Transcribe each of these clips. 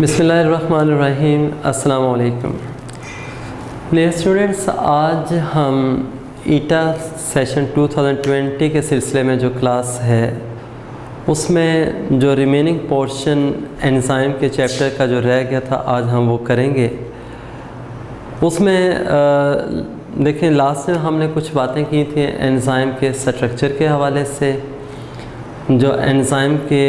बिस्मिल्लाहिर्रहमानिर्रहीम। अस्सलाम वालेकुम। डियर स्टूडेंट्स, आज हम ईटा सेशन 2020 के सिलसिले में जो क्लास है उसमें जो रिमेनिंग पोर्शन एंजाइम के चैप्टर का जो रह गया था आज हम वो करेंगे। उसमें देखें, लास्ट में हमने कुछ बातें की थी एंजाइम के स्ट्रक्चर के हवाले से, जो एंजाइम के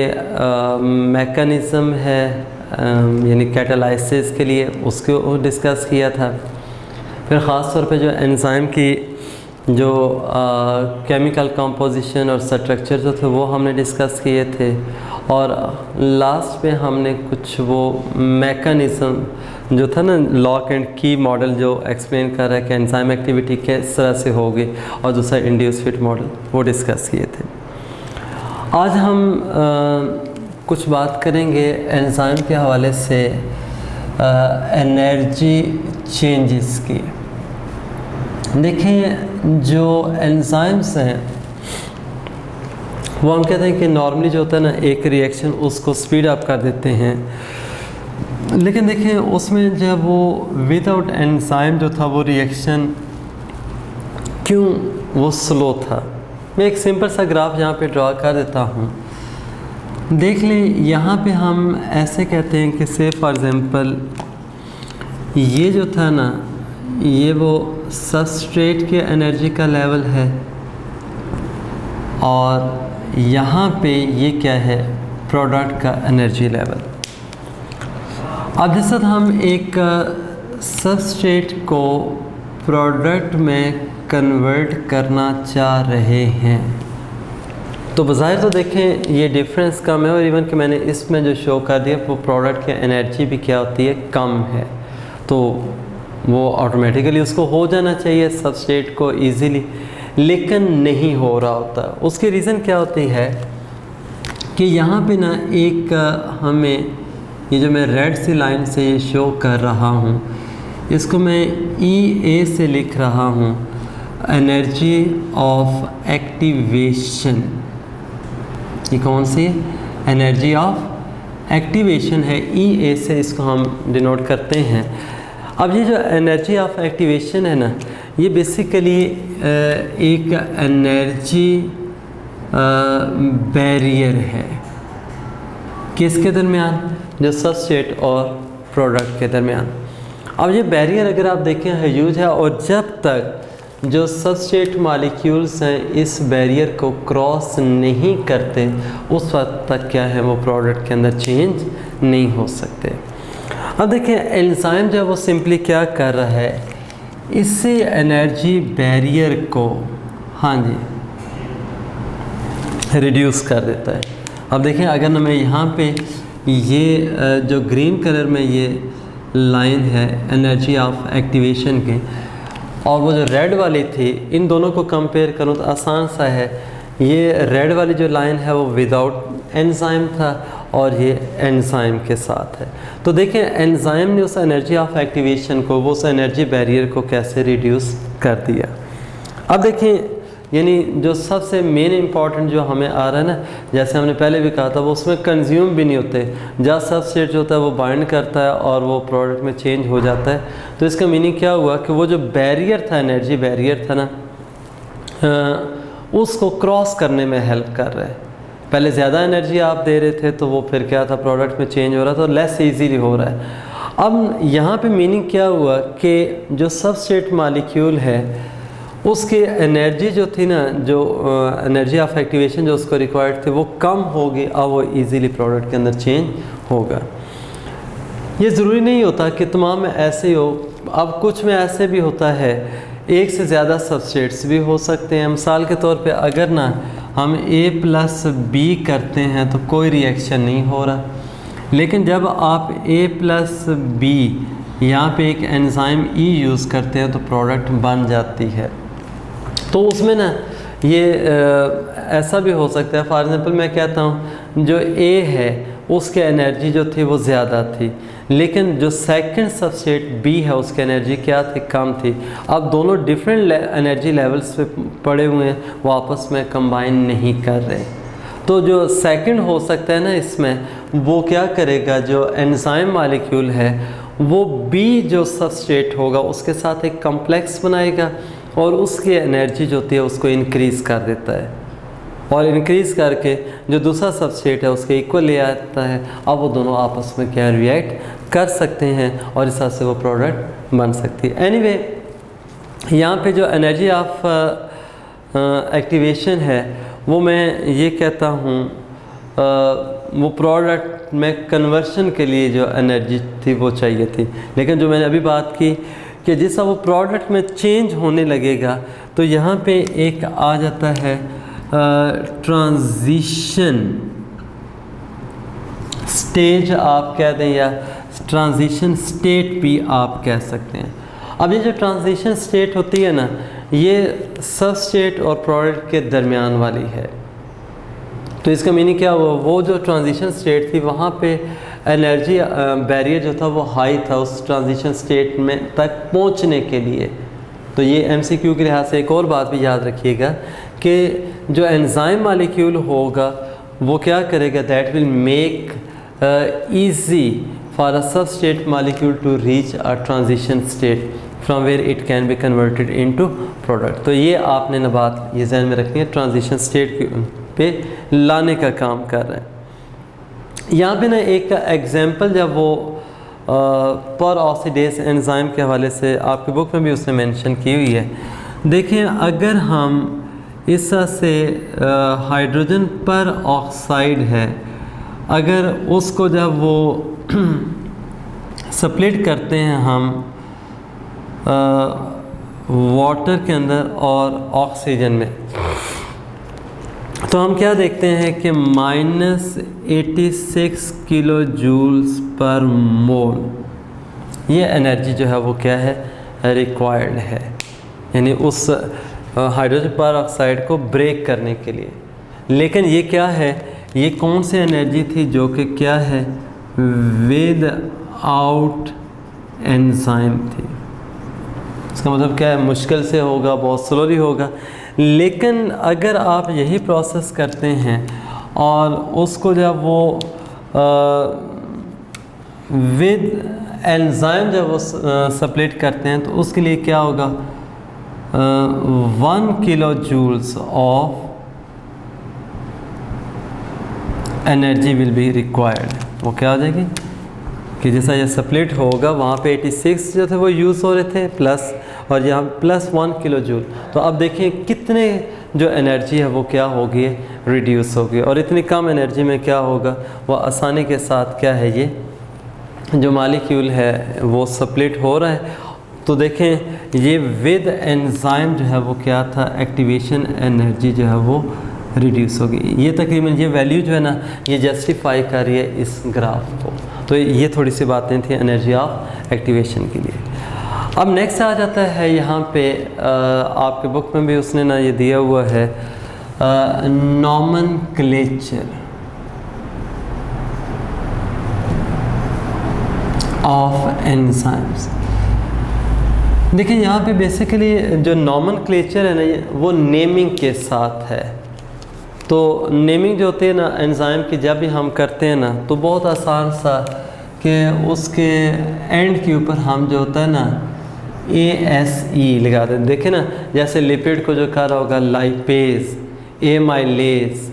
मैकेनिज़्म है यानी कैटालाइसिस के लिए उसको डिस्कस किया था। फिर ख़ास तौर पे जो एंजाइम की जो केमिकल कंपोजिशन और स्ट्रक्चर जो थे वो हमने डिस्कस किए थे, और लास्ट में हमने कुछ वो मैकेनिज़्म जो था ना, लॉक एंड की मॉडल जो एक्सप्लेन कर रहा है कि एंजाइम एक्टिविटी किस तरह से होगी, और दूसरा इंड्यूस फिट मॉडल वो डिस्कस किए थे। आज हम कुछ बात करेंगे एंजाइम के हवाले से एनर्जी चेंजेस की। देखें, जो एंजाइम्स हैं वो हम कहते हैं कि नॉर्मली जो होता है ना, एक रिएक्शन उसको स्पीड अप कर देते हैं, लेकिन देखें उसमें जब वो विदाउट एंजाइम जो था वो रिएक्शन क्यों वो स्लो था। मैं एक सिंपल सा ग्राफ यहाँ पे ड्रा कर देता हूँ। देख लें, यहाँ पे हम ऐसे कहते हैं कि से फॉर एग्ज़ाम्पल ये जो था ना, ये वो सबस्ट्रेट के एनर्जी का लेवल है, और यहाँ पे ये क्या है, प्रोडक्ट का एनर्जी लेवल। अब जैसे हम एक सबस्ट्रेट को प्रोडक्ट में कन्वर्ट करना चाह रहे हैं, तो बज़ाहिर तो देखें ये डिफरेंस कम है, और इवन कि मैंने इसमें जो शो कर दिया वो प्रोडक्ट की एनर्जी भी क्या होती है, कम है, तो वो ऑटोमेटिकली उसको हो जाना चाहिए सबस्ट्रेट को इजीली, लेकिन नहीं हो रहा होता। उसकी रीज़न क्या होती है कि यहाँ पे ना एक हमें ये जो मैं रेड सी लाइन से ये शो कर रहा हूँ, इसको मैं EA से लिख रहा हूँ, एनर्जी ऑफ एक्टिवेशन। ये कौन सी एनर्जी ऑफ एक्टिवेशन है, EA से इसको हम डिनोट करते हैं। अब ये जो एनर्जी ऑफ एक्टिवेशन है ना, ये बेसिकली एक एनर्जी बैरियर है। किसके दरमियान, जो सबस्ट्रेट और प्रोडक्ट के दरमियान। अब ये बैरियर अगर आप देखें है ह्यूज है, और जब तक जो सबस्ट्रेट मॉलिक्यूल्स हैं इस बैरियर को क्रॉस नहीं करते उस वक्त तक क्या है, वो प्रोडक्ट के अंदर चेंज नहीं हो सकते। अब देखिए एंजाइम जब वो सिंपली क्या कर रहा है, इससे एनर्जी बैरियर को हाँ जी रिड्यूस कर देता है। अब देखें, अगर ना मैं यहाँ पे ये जो ग्रीन कलर में ये लाइन है एनर्जी ऑफ एक्टिवेशन की, और वो जो रेड वाली थी, इन दोनों को कंपेयर करूँ तो आसान सा है। ये रेड वाली जो लाइन है वो विदाउट एंजाइम था, और ये एंजाइम के साथ है। तो देखें एंजाइम ने उस एनर्जी ऑफ एक्टिवेशन को, वो उस एनर्जी बैरियर को कैसे रिड्यूस कर दिया। अब देखें, यानी जो सबसे मेन इम्पॉर्टेंट जो हमें आ रहा है ना, जैसे हमने पहले भी कहा था, वो उसमें कंज्यूम भी नहीं होते, जहाँ सबस्ट्रेट जो होता है वो बाइंड करता है और वो प्रोडक्ट में चेंज हो जाता है। तो इसका मीनिंग क्या हुआ कि वो जो बैरियर था, एनर्जी बैरियर था ना, उसको क्रॉस करने में हेल्प कर रहा है। पहले ज़्यादा एनर्जी आप दे रहे थे तो वो फिर क्या था, प्रोडक्ट में चेंज हो रहा था, और लेस ईजीली हो रहा है। अब यहाँ पे मीनिंग क्या हुआ कि जो सबस्ट्रेट मॉलिक्यूल है उसकी एनर्जी जो थी ना, जो एनर्जी ऑफ एक्टिवेशन जो उसको रिक्वायर्ड थी वो कम होगी, अब वो इजीली प्रोडक्ट के अंदर चेंज होगा। ये ज़रूरी नहीं होता कि तमाम में ऐसे ही हो, अब कुछ में ऐसे भी होता है, एक से ज़्यादा सबस्ट्रेट्स भी हो सकते हैं। मिसाल के तौर पे अगर ना हम A+B करते हैं तो कोई रिएक्शन नहीं हो रहा, लेकिन जब आप A+B यहाँ पे एक एंजाइम E यूज़ करते हैं तो प्रोडक्ट बन जाती है। तो उसमें ना ये ऐसा भी हो सकता है, फॉर एग्ज़ाम्पल मैं कहता हूँ जो A है उसके एनर्जी जो थी वो ज़्यादा थी, लेकिन जो सेकंड सबस्टेट बी है उसकी एनर्जी क्या थी, कम थी। अब दोनों डिफरेंट एनर्जी लेवल्स पे पड़े हुए हैं, वो आपस में कंबाइन नहीं कर रहे। तो जो सेकंड हो सकता है ना इसमें, वो क्या करेगा, जो एंजाइम मॉलिक्यूल है वो बी जो सबस्टेट होगा उसके साथ एक कॉम्प्लेक्स बनाएगा और उसकी एनर्जी जो होती है उसको इंक्रीज़ कर देता है, और इंक्रीज़ करके जो दूसरा सबस्टेट है उसके इक्वल ले आता है। अब वो दोनों आपस में क्या रिएक्ट कर सकते हैं और इस तरह से वो प्रोडक्ट बन सकती है। एनीवे, यहाँ पे जो एनर्जी ऑफ एक्टिवेशन है वो मैं ये कहता हूँ वो प्रोडक्ट में कन्वर्शन के लिए जो एनर्जी थी वो चाहिए थी। लेकिन जो मैंने अभी बात की कि जैसा वो प्रोडक्ट में चेंज होने लगेगा तो यहाँ पे एक आ जाता है ट्रांजिशन स्टेज आप कह दें, या ट्रांजिशन स्टेट भी आप कह सकते हैं। अब ये जो ट्रांजिशन स्टेट होती है ना, ये सबस्टेट और प्रोडक्ट के दरमियान वाली है। तो इसका मीनिंग क्या हुआ, वो जो ट्रांजिशन स्टेट थी वहाँ पे एनर्जी बैरियर जो था वो हाई था उस ट्रांजिशन स्टेट में तक पहुँचने के लिए। तो ये एमसीक्यू के लिहाज से एक और बात भी याद रखिएगा कि जो एंजाइम मॉलिक्यूल होगा वो क्या करेगा, that will make easy for a substrate molecule to reach a transition state from where it can be converted into product. तो ये आपने ना बात ये ध्यान में रखनी है, ट्रांजिशन स्टेट पे लाने का काम कर रहे हैं। यहाँ पे ना एक एग्जांपल जब वो पर ऑक्सीडेज एंजाइम के हवाले से आपकी बुक में भी उसने मेंशन की हुई है। देखिए, अगर हम इस तरह से हाइड्रोजन पर ऑक्साइड है, अगर उसको जब वो स्प्लिट करते हैं हम वाटर के अंदर और ऑक्सीजन में, तो हम क्या देखते हैं कि -86 किलो जूल्स पर मोल ये एनर्जी जो है वो क्या है, रिक्वायर्ड है, यानी उस हाइड्रोजन पर ऑक्साइड को ब्रेक करने के लिए। लेकिन ये क्या है, ये कौन सी एनर्जी थी जो कि क्या है, विद आउट एंजाइम थी। इसका मतलब क्या है, मुश्किल से होगा, बहुत स्लोली होगा। लेकिन अगर आप यही प्रोसेस करते हैं और उसको जब वो विद एंजाइम जब वो स्प्लिट करते हैं तो उसके लिए क्या होगा, 1 kilo joules of energy will be required. वो क्या हो जाएगी कि जैसा ये स्प्लिट होगा वहाँ पे 86 जो थे वो यूज़ हो रहे थे प्लस, और यहाँ प्लस 1 किलो जूल। तो अब देखिए कितने जो एनर्जी है वो क्या होगी, रिड्यूस होगी। और इतनी कम एनर्जी में क्या होगा, वो आसानी के साथ क्या है, ये जो मॉलिक्यूल है वो स्प्लिट हो रहा है। तो देखें ये विद एंजाइम जो है वो क्या था, एक्टिवेशन एनर्जी जो है वो रिड्यूस होगी। ये तकरीबन ये वैल्यू जो है ना, ये जस्टिफाई कर रही है इस ग्राफ को। तो ये थोड़ी सी बातें थी एनर्जी ऑफ एक्टिवेशन के लिए। अब नेक्स्ट आ जाता है यहाँ पे आपके बुक में भी उसने ना ये दिया हुआ है नॉमेनक्लेचर ऑफ एंजाइम्स। देखिए यहाँ पे बेसिकली जो नॉमेनक्लेचर है ना, वो नेमिंग के साथ है। तो नेमिंग जो होती है ना एंजाइम की, जब भी हम करते हैं ना तो बहुत आसान सा कि उसके एंड के ऊपर हम जो होता है ना ASE लगा दें। देखें ना, जैसे लिपिड को जो कह रहा होगा लाइपेज, एमाइलेज,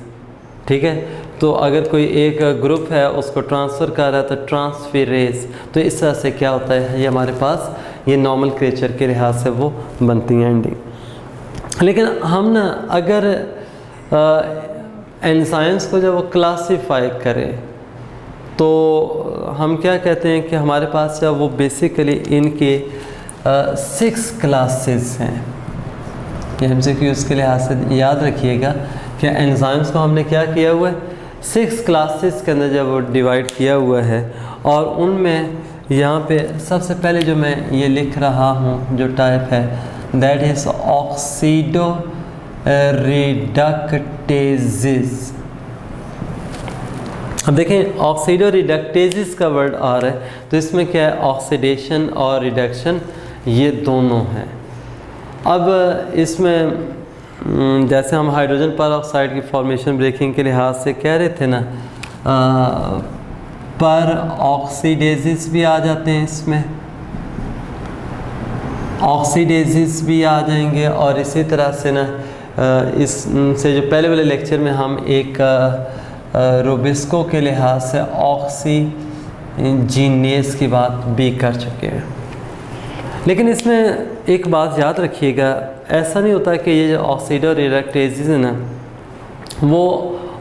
ठीक है। तो अगर कोई एक ग्रुप है उसको ट्रांसफ़र कर रहा है तो ट्रांसफेरेज। तो इस तरह से क्या होता है, ये हमारे पास ये नॉमेनक्लेचर के लिहाज से वो बनती हैं एंडिंग। लेकिन हम ना अगर एंजाइम्स को जब वो क्लासीफाई करें तो हम क्या कहते हैं कि हमारे पास जब वो बेसिकली इनके 6 क्लासेस हैं। ये MCQs के लिहाज से याद रखिएगा कि एंजाइम्स को हमने क्या किया हुआ है, 6 क्लासेस के अंदर जब वो डिवाइड किया हुआ है। और उनमें यहाँ पे सबसे पहले जो मैं ये लिख रहा हूँ जो टाइप है, दैट इज़ ऑक्सीडो रिडक्टेजेस। अब देखें ऑक्सीडो रिडक्टेजेस का वर्ड आ रहा है, तो इसमें क्या है, ऑक्सीडेशन और रिडक्शन ये दोनों हैं। अब इसमें जैसे हम हाइड्रोजन पर ऑक्साइड की फॉर्मेशन ब्रेकिंग के लिहाज से कह रहे थे ना, पर ऑक्सीडेजेस भी आ जाते हैं, इसमें ऑक्सीडेजेस भी आ जाएंगे। और इसी तरह से ना इससे जो पहले वाले लेक्चर में हम एक रोबिस्को के लिहाज से ऑक्सीजीनेस की बात भी कर चुके हैं। लेकिन इसमें एक बात याद रखिएगा, ऐसा नहीं होता कि ये जो ऑक्सीडो रिडक्टेजेस है ना, वो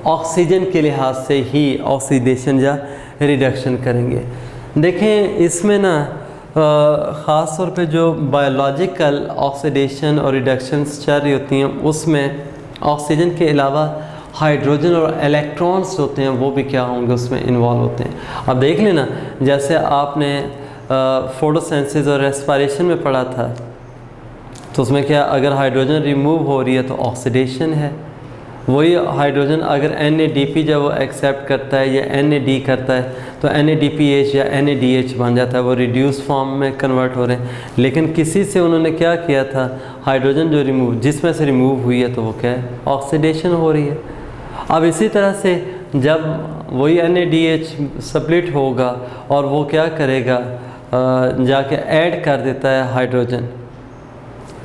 ऑक्सीजन के लिहाज से ही ऑक्सीडेशन या रिडक्शन करेंगे। देखें इसमें ना ख़ास तौर पे जो बायोलॉजिकल ऑक्सीडेशन और रिडक्शंस चल रही होती हैं, उसमें ऑक्सीजन के अलावा हाइड्रोजन और इलेक्ट्रॉन्स होते हैं, वो भी क्या होंगे, उसमें इन्वॉल्व होते हैं। अब देख लेना, जैसे आपने फोटोसिंथेसिस और रेस्पिरेशन में पढ़ा था, तो उसमें क्या, अगर हाइड्रोजन रिमूव हो रही है तो ऑक्सीडेशन है। वही हाइड्रोजन अगर NADP जब वो एक्सेप्ट करता है या NAD करता है तो NADPH या NADH बन जाता है, वो रिड्यूस फॉर्म में कन्वर्ट हो रहे हैं। लेकिन किसी से उन्होंने क्या किया था, हाइड्रोजन जो जिसमें से रिमूव हुई है, तो वो क्या है, ऑक्सीडेशन हो रही है। अब इसी तरह से जब वही NADH स्प्लिट होगा और वो क्या करेगा, जाके ऐड कर देता है हाइड्रोजन,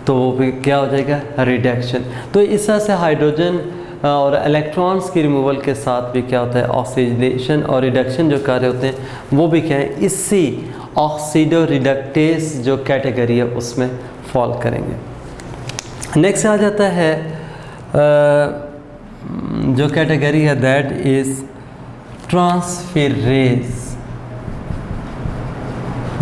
तो वो भी क्या हो जाएगा, रिडक्शन। तो इस तरह से हाइड्रोजन और इलेक्ट्रॉन्स की रिमूवल के साथ भी क्या होता है, ऑक्सीडेशन और रिडक्शन जो कार्य होते हैं, वो भी क्या है, इसी ऑक्सीडो रिडक्टेज जो कैटेगरी है उसमें फॉल करेंगे। नेक्स्ट आ जाता है जो कैटेगरी है, दैट इज़ ट्रांसफेरेज।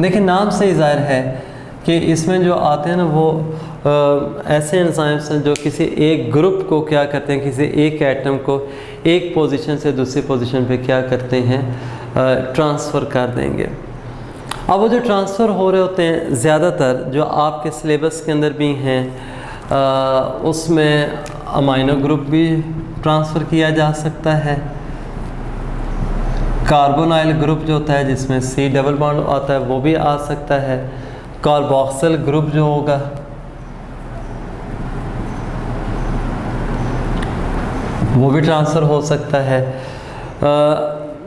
देखिए नाम से ही ज़ाहिर है कि इसमें जो आते हैं ना, वो ऐसे एंजाइम्स हैं जो किसी एक ग्रुप को क्या करते हैं, किसी एक एटम को एक पोजीशन से दूसरी पोजीशन पे क्या करते हैं, ट्रांसफ़र कर देंगे। अब वो जो ट्रांसफ़र हो रहे होते हैं, ज़्यादातर जो आपके सिलेबस के अंदर भी हैं, उसमें अमाइनो ग्रुप भी ट्रांसफ़र किया जा सकता है। कार्बोनाइल ग्रुप जो होता है जिसमें C डबल बॉन्ड आता है, वो भी आ सकता है। कार्बोक्सिल ग्रुप जो होगा, वो भी ट्रांसफ़र हो सकता है।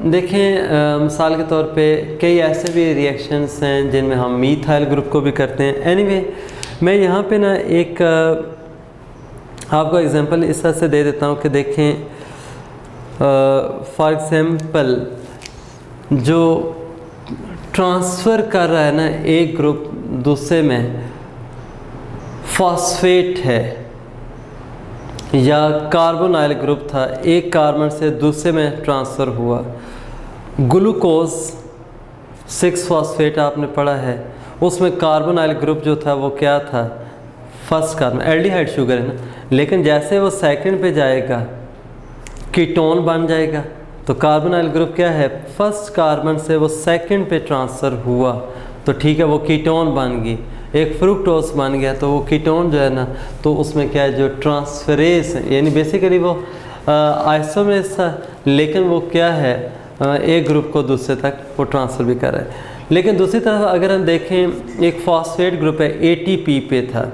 देखें मिसाल के तौर पे कई ऐसे भी रिएक्शंस हैं जिनमें हम मीथाइल ग्रुप को भी करते हैं। एनीवे मैं यहाँ पे ना एक आपको एग्जांपल इस तरह से दे देता हूँ कि देखें, फॉर एग्जांपल जो ट्रांसफ़र कर रहा है ना एक ग्रुप दूसरे में, फॉस्फेट है या कार्बोनाइल ग्रुप था, एक कार्बन से दूसरे में ट्रांसफ़र हुआ। ग्लूकोज 6 फॉस्फेट आपने पढ़ा है, उसमें कार्बोनाइल ग्रुप जो था वो क्या था, फर्स्ट कार्बन, एल्डिहाइड शुगर है ना, लेकिन जैसे वो सेकंड पे जाएगा कीटोन बन जाएगा। तो कार्बोनाइल ग्रुप क्या है, फर्स्ट कार्बन से वो सेकंड पे ट्रांसफ़र हुआ, तो ठीक है वो कीटोन बन गई, एक फ्रुक्टोज बन गया, तो वो कीटोन जो है ना, तो उसमें क्या है, जो ट्रांसफरेज है, यानी बेसिकली वो आइसोमेरेज था, लेकिन वो क्या है, एक ग्रुप को दूसरे तक वो ट्रांसफ़र भी कर रहा है। लेकिन दूसरी तरफ अगर हम देखें, एक फॉस्फेट ग्रुप है, ATP पे था,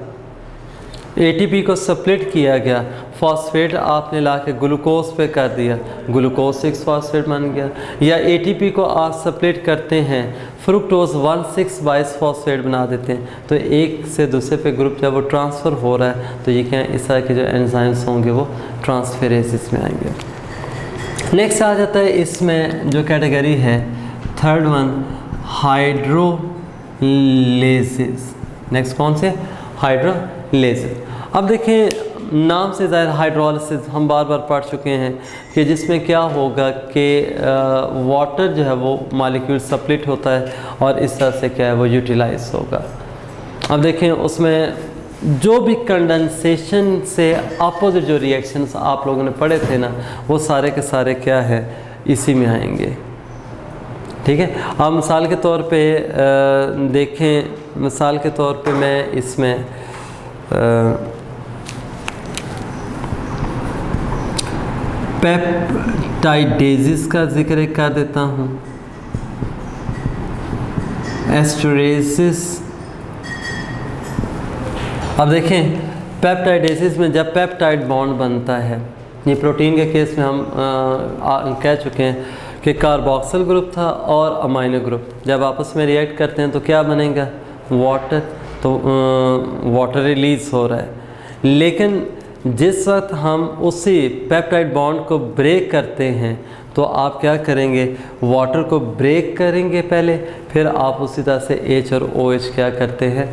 ATP को स्प्लिट किया गया, फॉस्फेट आपने ला के ग्लूकोज पे कर दिया, ग्लूकोज 6 फॉस्फेट बन गया। या ATP को आप स्प्लिट करते हैं, फ्रुक्टोज 1,6,22 फॉस्फेट बना देते हैं, तो एक से दूसरे पे ग्रुप जब वो ट्रांसफ़र हो रहा है, तो ये क्या है, इस तरह के जो एंजाइम्स होंगे वो ट्रांसफेरेज में आएंगे। नेक्स्ट आ जाता है इसमें जो कैटेगरी है, थर्ड वन, हाइड्रोलेसिस। नेक्स्ट कौन से, हाइड्रोलेसिस। अब देखें नाम से ज़ाहिर हाइड्रोलिसिस हम बार बार पढ़ चुके हैं कि जिसमें क्या होगा कि वाटर जो है वो मॉलिक्यूल स्प्लिट होता है और इस तरह से क्या है वो यूटिलाइज होगा। अब देखें उसमें जो भी कंडेंसेशन से अपोजिट जो रिएक्शंस आप लोगों ने पढ़े थे ना, वो सारे के सारे क्या है, इसी में आएंगे। ठीक है, अब मिसाल के तौर पे देखें, मिसाल के तौर पे मैं इसमें पेप्टाइडेजेस का जिक्र कर देता हूँ, एस्टरेसिस। अब देखें पेप्टाइडेसिस में जब पेप्टाइड बॉन्ड बनता है, ये प्रोटीन के केस में हम कह चुके हैं कि कार्बोक्सिल ग्रुप था और अमाइनो ग्रुप जब आपस में रिएक्ट करते हैं तो क्या बनेगा, वाटर। तो वाटर रिलीज़ हो रहा है, लेकिन जिस वक्त हम उसी पेप्टाइड बॉन्ड को ब्रेक करते हैं तो आप क्या करेंगे, वाटर को ब्रेक करेंगे पहले, फिर आप उसी तरह से H और OH क्या करते हैं,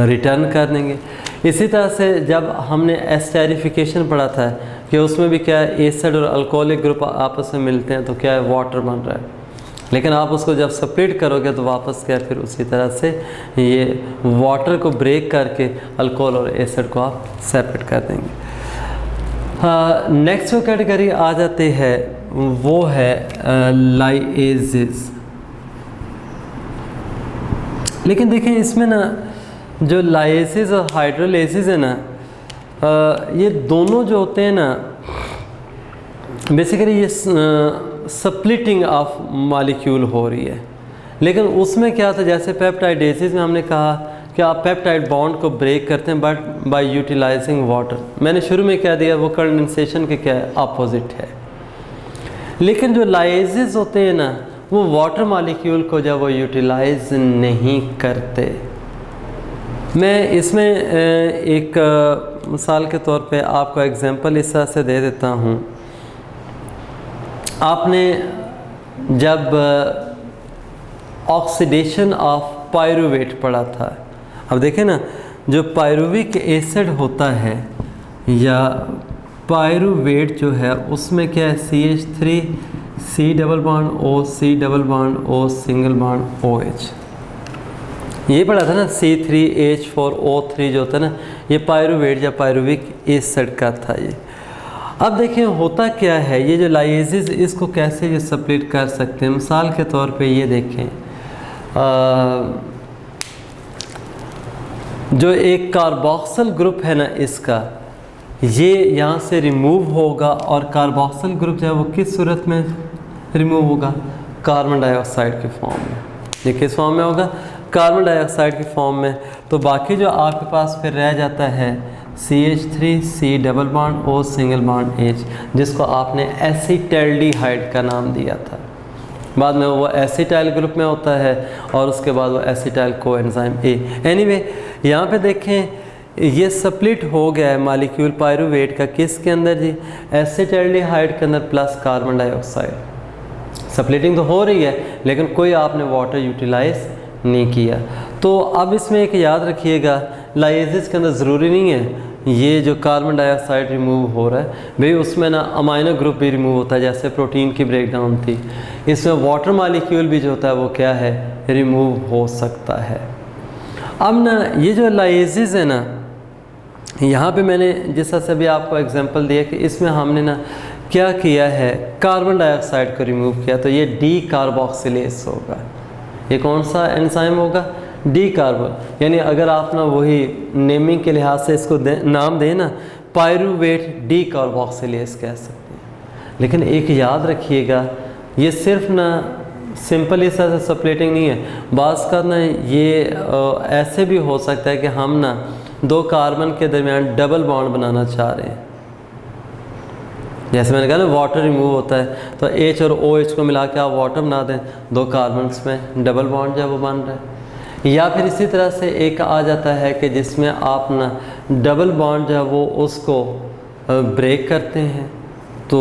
रिटर्न कर देंगे। इसी तरह से जब हमने एस्टेरिफिकेशन पढ़ा था कि उसमें भी क्या है, एसिड और अल्कोहलिक ग्रुप आपस में मिलते हैं तो क्या है, वाटर बन रहा है, लेकिन आप उसको जब स्प्लिट करोगे तो वापस क्या फिर उसी तरह से ये वाटर को ब्रेक करके अल्कोहल और एसिड को आप सेपरेट कर देंगे। नेक्स्ट जो कैटेगरी आ जाती है वो है लाइएजेस। लेकिन देखें इसमें ना जो लाइएजेस और हाइड्रोलाइजेस है ना, ये दोनों जो होते हैं ना, बेसिकली ये स्प्लिटिंग ऑफ मॉलिक्यूल हो रही है। लेकिन उसमें क्या था, जैसे पेप्टाइडेसिस में हमने कहा कि आप पेप्टाइड बॉन्ड को ब्रेक करते हैं बट बाय यूटिलाइजिंग वाटर। मैंने शुरू में क्या दिया, वो कंडेंसेशन के क्या है, अपोजिट है। लेकिन जो लाइएजेस होते हैं ना, वो वाटर मॉलिक्यूल को जब वो यूटिलाइज नहीं करते। मैं इसमें एक मिसाल के तौर पे आपको एग्जांपल इस तरह से दे देता हूँ। आपने जब ऑक्सीडेशन ऑफ पायरुवेट पढ़ा था, अब देखें ना, जो पायरुविक एसिड होता है या पायरुवेट जो है उसमें क्या है, CH3 C double bond O C double bond O single bond OH। ये पढ़ा था ना, C3H4O3 जो होता है ना, ये पायरुवेट या पायरुविक एसिड का था ये। अब देखें होता क्या है, ये जो लाइएजेस इसको कैसे ये स्प्लिट कर सकते हैं। मिसाल के तौर पे ये देखें, जो एक कार्बोक्सिल ग्रुप है ना, इसका ये यहाँ से रिमूव होगा और कार्बोक्सिल ग्रुप जो है वो किस सूरत में रिमूव होगा, कार्बन डाइऑक्साइड के फॉर्म में। ये किस फॉर्म में होगा, कार्बन डाइऑक्साइड के फॉर्म में। तो बाकी जो आपके पास फिर रह जाता है CH3 C double bond O single bond H, जिसको आपने एसिटाल्डिहाइड का नाम दिया था। बाद में वो एसिटाइल ग्रुप में होता है और उसके बाद वो एसिटाइल कोएंजाइम A। एनीवे यहाँ पे देखें ये स्प्लिट हो गया है मॉलिक्यूल पायरुवेट का, किसके अंदर जी, एसिटाल्डिहाइड के अंदर प्लस कार्बन डाइऑक्साइड। स्प्लिटिंग तो हो रही है लेकिन कोई आपने वाटर यूटिलाइज नहीं किया। तो अब इसमें एक याद रखिएगा, लाइएजेस के अंदर ज़रूरी नहीं है ये जो कार्बन डाइऑक्साइड रिमूव हो रहा है भाई, उसमें ना अमाइनो ग्रुप भी रिमूव होता है, जैसे प्रोटीन की ब्रेकडाउन थी, इसमें वाटर मॉलिक्यूल भी जो होता है वो क्या है, रिमूव हो सकता है। अब ना ये जो लाइएजेस है ना, यहाँ पे मैंने जिस तरह से भी आपको एग्जांपल दिया कि इसमें हमने ना क्या किया है, कार्बन डाइऑक्साइड को रिमूव किया, तो ये डी कार्बोक्सिलेज होगा। ये कौन सा एंजाइम होगा, डी कार्बन। यानी अगर आप ना वही नेमिंग के लिहाज से इसको नाम दें ना, पायरुवेट डी कार्बोक्सिलेज कह सकते हैं। लेकिन एक याद रखिएगा, ये सिर्फ ना सिंपल इस तरह से स्प्लिटिंग नहीं है, बाज़ का ना ये ऐसे भी हो सकता है कि हम ना दो कार्बन के दरमियान डबल बॉन्ड बनाना चाह रहे हैं। जैसे मैंने कहा ना वाटर रिमूव होता है, तो H और OH को मिला के आप वाटर बना दें, दो कार्बन्स में डबल बॉन्ड जब वो बन रहा है। या फिर इसी तरह से एक आ जाता है कि जिसमें आप ना डबल बॉन्ड जो है वो उसको ब्रेक करते हैं, तो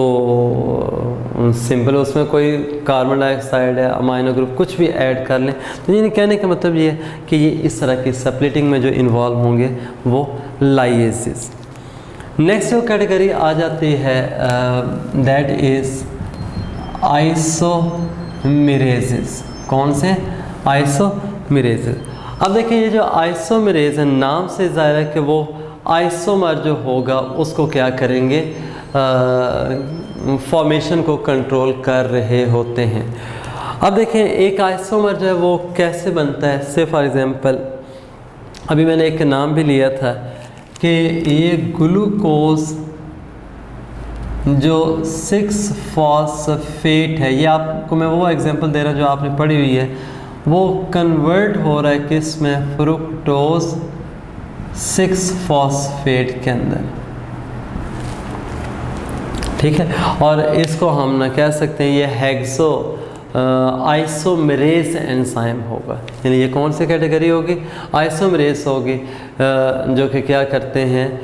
सिंपल उसमें कोई कार्बन डाइऑक्साइड है, अमाइनो ग्रुप कुछ भी ऐड कर लें। तो ये कहने का मतलब ये है कि ये इस तरह की स्प्लिटिंग में जो इन्वॉल्व होंगे वो लाइएजेस। नेक्स्ट जो कैटेगरी आ जाती है दैट इज़ आइसोमेरेजेस। कौन से, आइसोमेरेजेस। अब देखिए ये जो आइसोमेरेज है, नाम से ज़ाहिर है कि वो आइसोमर जो होगा उसको क्या करेंगे, फॉर्मेशन को कंट्रोल कर रहे होते हैं। अब देखें एक आइसोमर जो है वो कैसे बनता है। से फॉर एग्ज़ाम्पल अभी मैंने एक नाम भी लिया था कि ये ग्लूकोज जो 6 फॉस्फेट है, ये आपको मैं वो एग्जांपल दे रहा हूँ जो आपने पढ़ी हुई है, वो कन्वर्ट हो रहा है किस में, फ्रुक्टोज 6 फॉस्फेट के अंदर, ठीक है। और इसको हम ना कह सकते हैं ये हेक्सो आइसोमेरेज एंजाइम होगा, यानी ये कौन सी कैटेगरी होगी, आइसोमेरेज होगी, जो कि क्या करते हैं,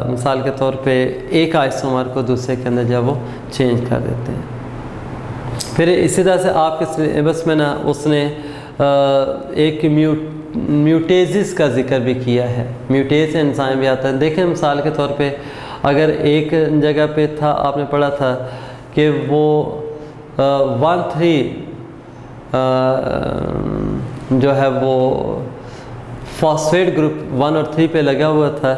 मिसाल के तौर पे एक आइसोमर को दूसरे के अंदर जब वो चेंज कर देते हैं। फिर इसी तरह से आपके सिलेबस में ना उसने एक म्यूटेजिस का जिक्र भी किया है, म्यूटेज एंजाइम भी आता है। देखें मिसाल के तौर पे अगर एक जगह पे था, आपने पढ़ा था कि वो 1,3 जो है वो फॉस्फेट ग्रुप 1 और 3 पे लगा हुआ था,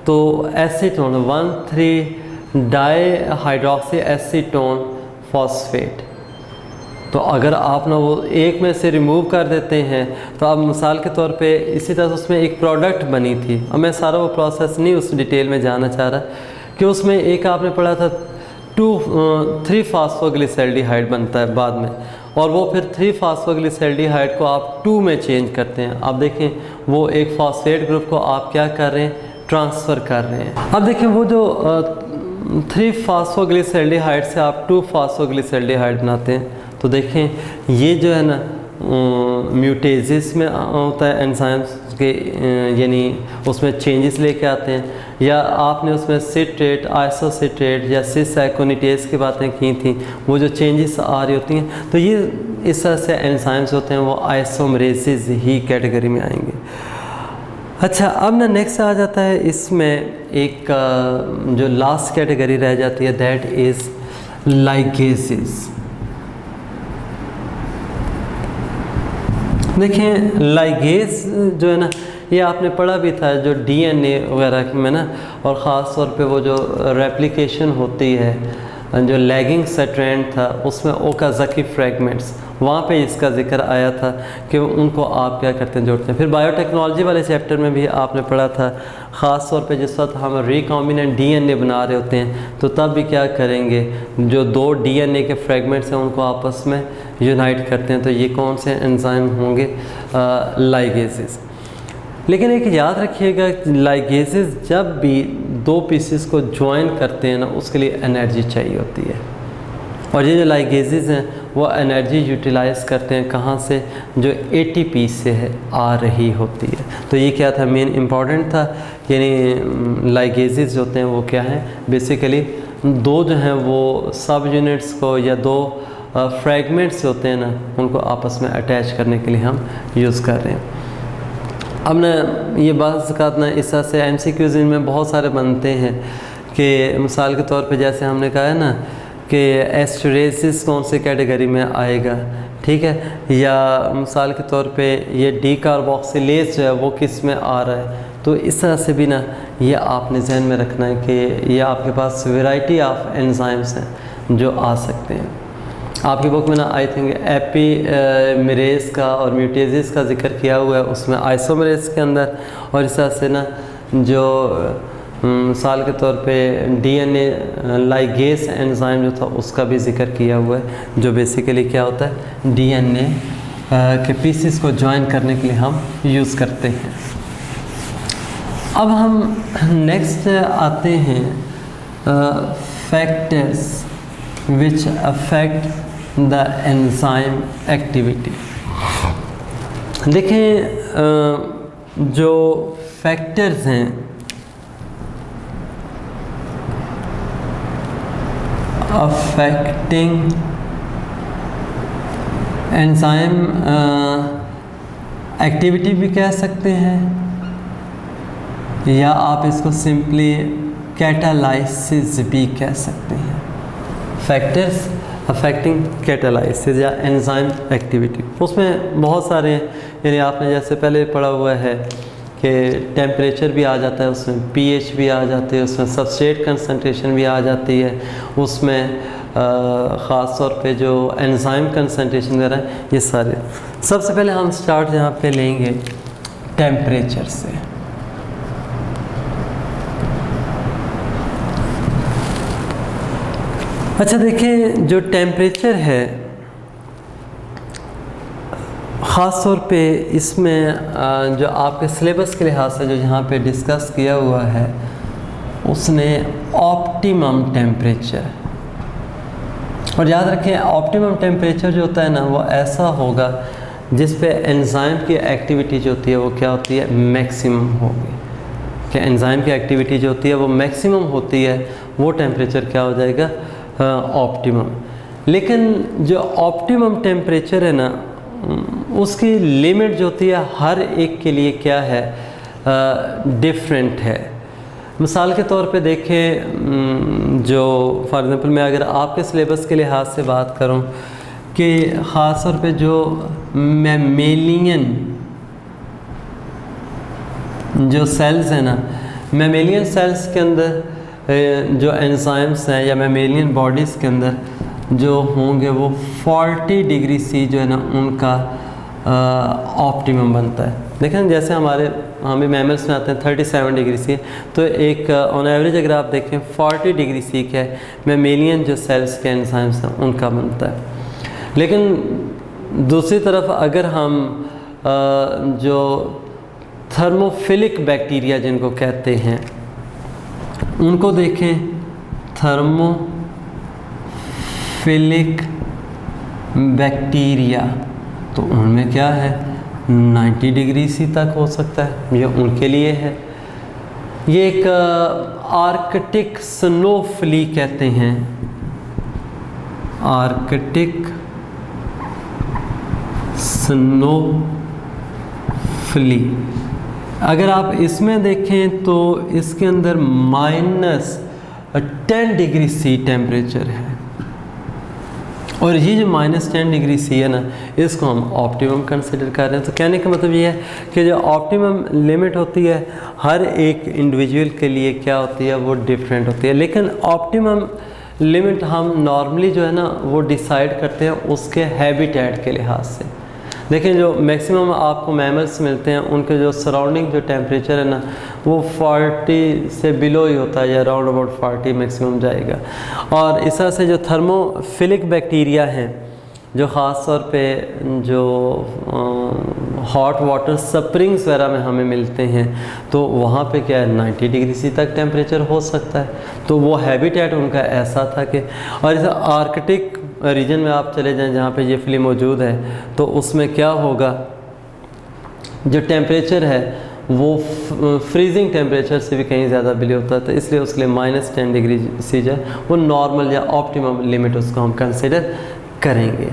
तो एसीटोन 1,3 डाईहाइड्रोक्सी एसीटोन फॉस्फेट, तो अगर आप ना वो एक में से रिमूव कर देते हैं तो अब मिसाल के तौर पे इसी तरह उसमें एक प्रोडक्ट बनी थी, और मैं सारा वो प्रोसेस नहीं उस डिटेल में जाना चाह रहा, कि उसमें एक आपने पढ़ा था 3 फास्फोग्लिसल्डिहाइड बनता है बाद में, और वो फिर 3 फास्फोग्लिसल्डिहाइड को आप 2 में चेंज करते हैं। अब देखें वो एक फॉस्फेट ग्रुप को आप क्या कर रहे हैं, ट्रांसफ़र कर रहे हैं। अब देखें वो जो 3 फास्फोग्लिसल्डिहाइड से आप 2 फास्फोग्लिसल्डिहाइड बनाते हैं, तो देखें ये जो है ना म्यूटेजिस में होता है एंजाइम्स के, यानी उसमें चेंजेस लेके आते हैं, या आपने उसमें सिट्रेट, आइसोसिट्रेट या सिस एकोनिटेज की बातें की थी, वो जो चेंजेस आ रही होती हैं, तो ये इस तरह से एंजाइम्स होते हैं, वो आइसोमरेसिस ही कैटेगरी में आएंगे। अच्छा, अब ना नेक्स्ट आ जाता है इसमें एक जो लास्ट कैटेगरी रह जाती है, दैट इज़ लाइगेसेस। देखें लाइगेज जो है ना, ये आपने पढ़ा भी था जो डीएनए वगैरह में ना, और ख़ास तौर पे वो जो रेप्लिकेशन होती है, जो लैगिंग स्ट्रैंड था उसमें ओकाज़की फ्रैगमेंट्स, वहाँ पे इसका जिक्र आया था कि उनको आप क्या करते हैं, जोड़ते हैं। फिर बायोटेक्नोलॉजी वाले चैप्टर में भी आपने पढ़ा था, ख़ास तौर पे जिस वक्त हम रिकॉम्बिनेंट डीएनए बना रहे होते हैं, तो तब भी क्या करेंगे, जो 2 डीएनए के फ्रैगमेंट्स हैं उनको आपस में यूनाइट करते हैं, तो ये कौन से एंजाइम होंगे, लाइगेसेस। लेकिन एक याद रखिएगा, लाइगेसेस जब भी 2 पीसेस को ज्वाइन करते हैं ना, उसके लिए एनर्जी चाहिए होती है, और ये जो लाइगेसेस हैं वो एनर्जी यूटिलाइज़ करते हैं कहाँ से, जो एटीपी से है आ रही होती है। तो ये क्या था, मेन इम्पॉर्टेंट था, यानी लाइगेसेस होते हैं वो क्या हैं, बेसिकली 2 जो हैं वो सब यूनिट्स को या 2 फ्रैगमेंट्स होते हैं ना, उनको आपस में अटैच करने के लिए हम यूज़ कर रहे हैं। अब ना ये बात ना इस तरह से MCQs इनमें बहुत सारे बनते हैं, कि मिसाल के तौर पे जैसे हमने कहा है ना कि एस्टरेसिस कौन सी कैटेगरी में आएगा, ठीक है, या मिसाल के तौर पे ये डीकार्बोक्सिलेज जो है वो किस में आ रहा है। तो इस तरह से भी ना ये आपने जहन में रखना है कि ये आपके पास वैरायटी ऑफ एंजाइम्स हैं जो आ सकते हैं। आपकी बुक में ना आई थिंक एपीमेरेज का और म्यूटेजिस का जिक्र किया हुआ है, उसमें आइसोमेरेज के अंदर, और इस तरह से ना जो मिसाल के तौर पे डीएनए लाइगेस एंजाइम जो था उसका भी जिक्र किया हुआ है, जो बेसिकली क्या होता है, डीएनए के पीसेस को ज्वाइन करने के लिए हम यूज़ करते हैं। अब हम नेक्स्ट आते हैं factors which affect the enzyme activity. देखें जो फैक्टर्स हैं अफेक्टिंग एंजाइम एक्टिविटी भी कह सकते हैं, या आप इसको सिंपली कैटालाइसिस भी कह सकते हैं। फैक्टर्स अफेक्टिंग कैटालाइसिस या एंजाइम एक्टिविटी, उसमें बहुत सारे हैं, यानी आपने जैसे पहले पढ़ा हुआ है कि टेम्परेचर भी आ जाता है, उसमें पीएच भी आ जाती है, उसमें सबस्ट्रेट कंसंट्रेशन भी आ जाती है, उसमें ख़ास तौर पे जो एंजाइम कंसंट्रेशन वगैरह है, ये सारे। सबसे पहले हम स्टार्ट यहाँ पे लेंगे टेम्परेचर से। अच्छा देखिए, जो टेम्परेचर है ख़ास तौर पे इसमें जो आपके सिलेबस के लिहाज से जो यहाँ पे डिस्कस किया हुआ है उसने ऑप्टिमम टेम्परेचर, और याद रखें ऑप्टिमम टेम्परेचर जो होता है ना वो ऐसा होगा जिस पे एंजाइम की एक्टिविटी जो होती है वो क्या होती है, मैक्सिमम होगी। कि एंजाइम की एक्टिविटी जो होती है वो मैक्सिमम होती है, वो टेम्परेचर क्या हो जाएगा, ऑप्टिमम। लेकिन जो ऑप्टिमम टेम्परेचर है ना उसकी लिमिट जो होती है हर एक के लिए क्या है, डिफरेंट है। मिसाल के तौर पे देखें, जो फॉर एग्ज़ाम्पल मैं अगर आपके सिलेबस के लिहाज से बात करूं कि ख़ास तौर पे जो मैमेलियन जो सेल्स हैं ना, मैमेलियन सेल्स के अंदर जो एंजाइम्स हैं या मैमेलियन बॉडीज़ के अंदर जो होंगे वो 40 डिग्री सी जो है ना उनका ऑप्टिमम बनता है। देखें जैसे हम भी मैमल्स में आते हैं 37 डिग्री सी, तो एक ऑन एवरेज अगर आप देखें 40 डिग्री सी क्या है, मैमेलियन जो सेल्स के एंजाइम्स हैं उनका बनता है। लेकिन दूसरी तरफ अगर हम जो थर्मोफिलिक बैक्टीरिया जिनको कहते हैं उनको देखें, थर्मोफिलिक बैक्टीरिया, तो उनमें क्या है 90 डिग्री सी तक हो सकता है, ये उनके लिए है। ये एक आर्कटिक स्नोफ्ली कहते हैं, आर्कटिक स्नोफ्ली। अगर आप इसमें देखें तो इसके अंदर -10 डिग्री सी टेम्परेचर है, और ये जो -10 डिग्री सी है ना इसको हम ऑप्टिमम कंसिडर कर रहे हैं। तो कहने का मतलब ये है कि जो ऑप्टिमम लिमिट होती है हर एक इंडिविजुअल के लिए क्या होती है, वो डिफरेंट होती है। लेकिन ऑप्टिमम लिमिट हम नॉर्मली जो है ना वो डिसाइड करते हैं उसके हैबिटेट के लिहाज से। देखें जो मैक्सिमम आपको मैमल्स मिलते हैं उनके जो सराउंडिंग जो टेम्परेचर है ना वो 40 से बिलो ही होता है, या अराउंड अबाउट 40 मैक्सिमम जाएगा। और इस तरह से जो थर्मोफिलिक बैक्टीरिया हैं जो ख़ास तौर पे जो हॉट वाटर स्प्रिंग्स वगैरह में हमें मिलते हैं, तो वहाँ पे क्या है 90 डिग्री सी तक टेम्परेचर हो सकता है। तो वो हैबिटेट उनका ऐसा था कि, और इस आर्कटिक रीजन में आप चले जाएं जहाँ पे ये फिल्म मौजूद है, तो उसमें क्या होगा, जो टेम्परेचर है वो फ्रीजिंग टेम्परेचर से भी कहीं ज़्यादा बिलो होता है। तो इसलिए उसके लिए -10 डिग्री सी जो है वो नॉर्मल या ऑप्टिमम लिमिट उसको हम कंसिडर करेंगे।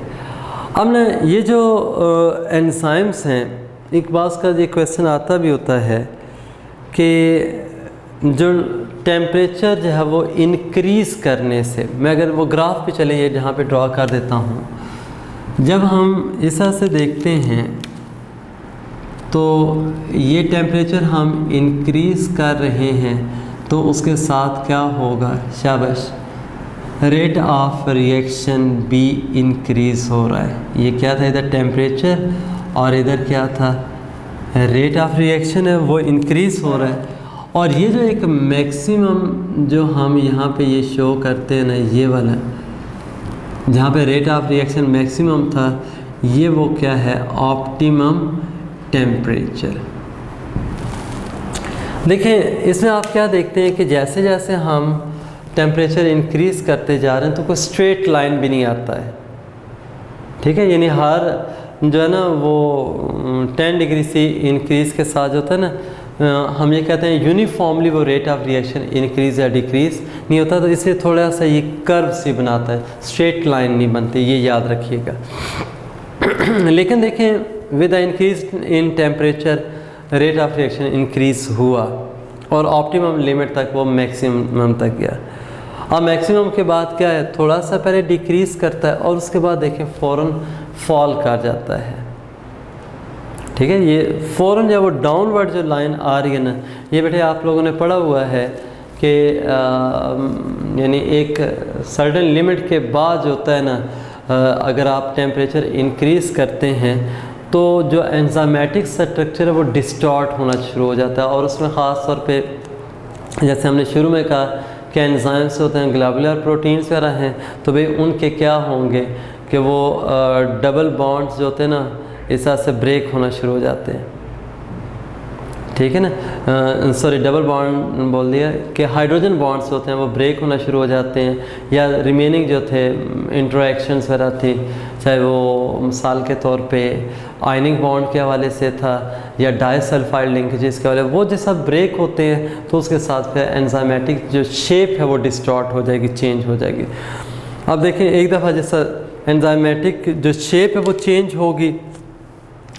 अब ना ये जो एंजाइम्स हैं, एक बात का ये क्वेश्चन आता भी होता है कि जो टेम्परेचर जो है वो इंक्रीज़ करने से, मैं अगर वो ग्राफ पे चले ये जहाँ पे ड्रॉ कर देता हूँ, जब हम इस तरह से देखते हैं तो ये टेम्परेचर हम इंक्रीज़ कर रहे हैं तो उसके साथ क्या होगा, शाबाश, रेट ऑफ रिएक्शन भी इंक्रीज़ हो रहा है। ये क्या था, इधर टेम्परेचर और इधर क्या था, रेट ऑफ रिएक्शन है वो इंक्रीज़ हो रहा है। और ये जो एक मैक्सिमम जो हम यहाँ पे ये शो करते हैं ना, ये वाला जहाँ पे रेट ऑफ रिएक्शन मैक्सिमम था, ये वो क्या है, ऑप्टिमम टेम्परेचर। देखिए इसमें आप क्या देखते हैं कि जैसे जैसे हम टेम्परेचर इंक्रीज़ करते जा रहे हैं तो कोई स्ट्रेट लाइन भी नहीं आता है, ठीक है। यानी हर जो है ना वो 10 डिग्री सी इंक्रीज़ के साथ जो होता है ना, हम ये कहते हैं यूनिफॉर्मली वो रेट ऑफ रिएक्शन इंक्रीज़ या डिक्रीज़ नहीं होता। तो इससे थोड़ा सा ये कर्व सी बनाता है, स्ट्रेट लाइन नहीं बनती, ये याद रखिएगा। लेकिन देखें with the increase in temperature rate of reaction increase हुआ और ऑप्टिमम लिमिट तक वो मैक्सिमम तक गया। अब मैक्सिमम के बाद क्या है, थोड़ा सा पहले डिक्रीज़ करता है और उसके बाद देखें फ़ौरन फॉल कर जाता है, ठीक है। ये फ़ौरन जब वो डाउनवर्ड जो लाइन आ रही है ना, ये बेटे आप लोगों ने पढ़ा हुआ है कि यानी एक सर्टेन लिमिट के बाद जो होता है ना, अगर आप टेम्परेचर इंक्रीज़ करते हैं तो जो एंजाइमेटिक स्ट्रक्चर है वो डिस्टॉर्ट होना शुरू हो जाता है। और उसमें ख़ास तौर पे जैसे हमने शुरू में कहा कि एंजाइम्स होते हैं ग्लोबुलर प्रोटीन्स वगैरह हैं, तो भाई उनके क्या होंगे कि वो डबल बॉन्ड्स जो होते हैं ना इस तरह से ब्रेक होना शुरू हो जाते हैं, ठीक है ना, सॉरी डबल बॉन्ड बोल दिया कि हाइड्रोजन बॉन्ड्स होते हैं वो ब्रेक होना शुरू हो जाते हैं, या रिमेनिंग जो थे इंटरेक्शंस वगैरह थी, चाहे वो मिसाल के तौर पे आयनिक बॉन्ड के हवाले से था या डाइसल्फाइड लिंकेजेस के हवाले, वो जैसा ब्रेक होते हैं तो उसके साथ फिर एंजाइमेटिक जो शेप है वो डिस्टॉर्ट हो जाएगी, चेंज हो जाएगी। अब देखें एक दफ़ा जैसा एंजाइमेटिक जो शेप है वो चेंज होगी,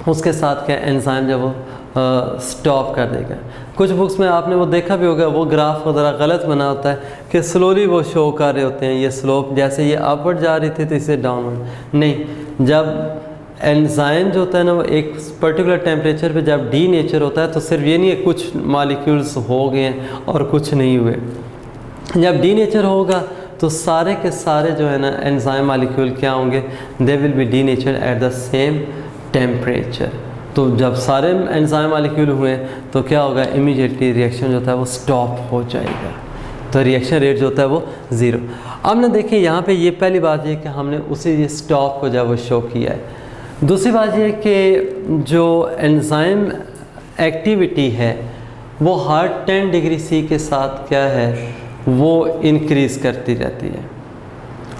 उसके साथ क्या एंजाइम जब वो स्टॉप कर देगा। कुछ बुक्स में आपने वो देखा भी होगा, वो ग्राफ ज़रा गलत बना होता है कि स्लोली वो शो कर रहे होते हैं, ये स्लोप जैसे ये अपवर्ड जा रही थी तो इसे डाउनवर्ड नहीं। जब एंजाइम जो होता है ना वो एक पर्टिकुलर टेम्परेचर पे जब डी नेचर होता है तो सिर्फ ये नहीं है कुछ मॉलिक्यूल्स हो गए हैं और कुछ नहीं हुए। जब डी नेचर होगा तो सारे के सारे जो है ना एंजाइम मॉलिक्यूल क्या होंगे, they will be D nature at the same temperature. तो जब सारे एंजाइम मॉलिक्यूल हुए तो क्या होगा, इमीडिएटली रिएक्शन जो होता है वो स्टॉप हो जाएगा, तो रिएक्शन रेट जो होता है वो ज़ीरो। अब ना देखिए यहाँ पे ये पहली बात ये कि हमने उसी ये स्टॉप को जब वो शो किया है। दूसरी बात ये कि जो एंजाइम एक्टिविटी है वो हर 10 डिग्री सी के साथ क्या है वो इंक्रीज़ करती रहती है।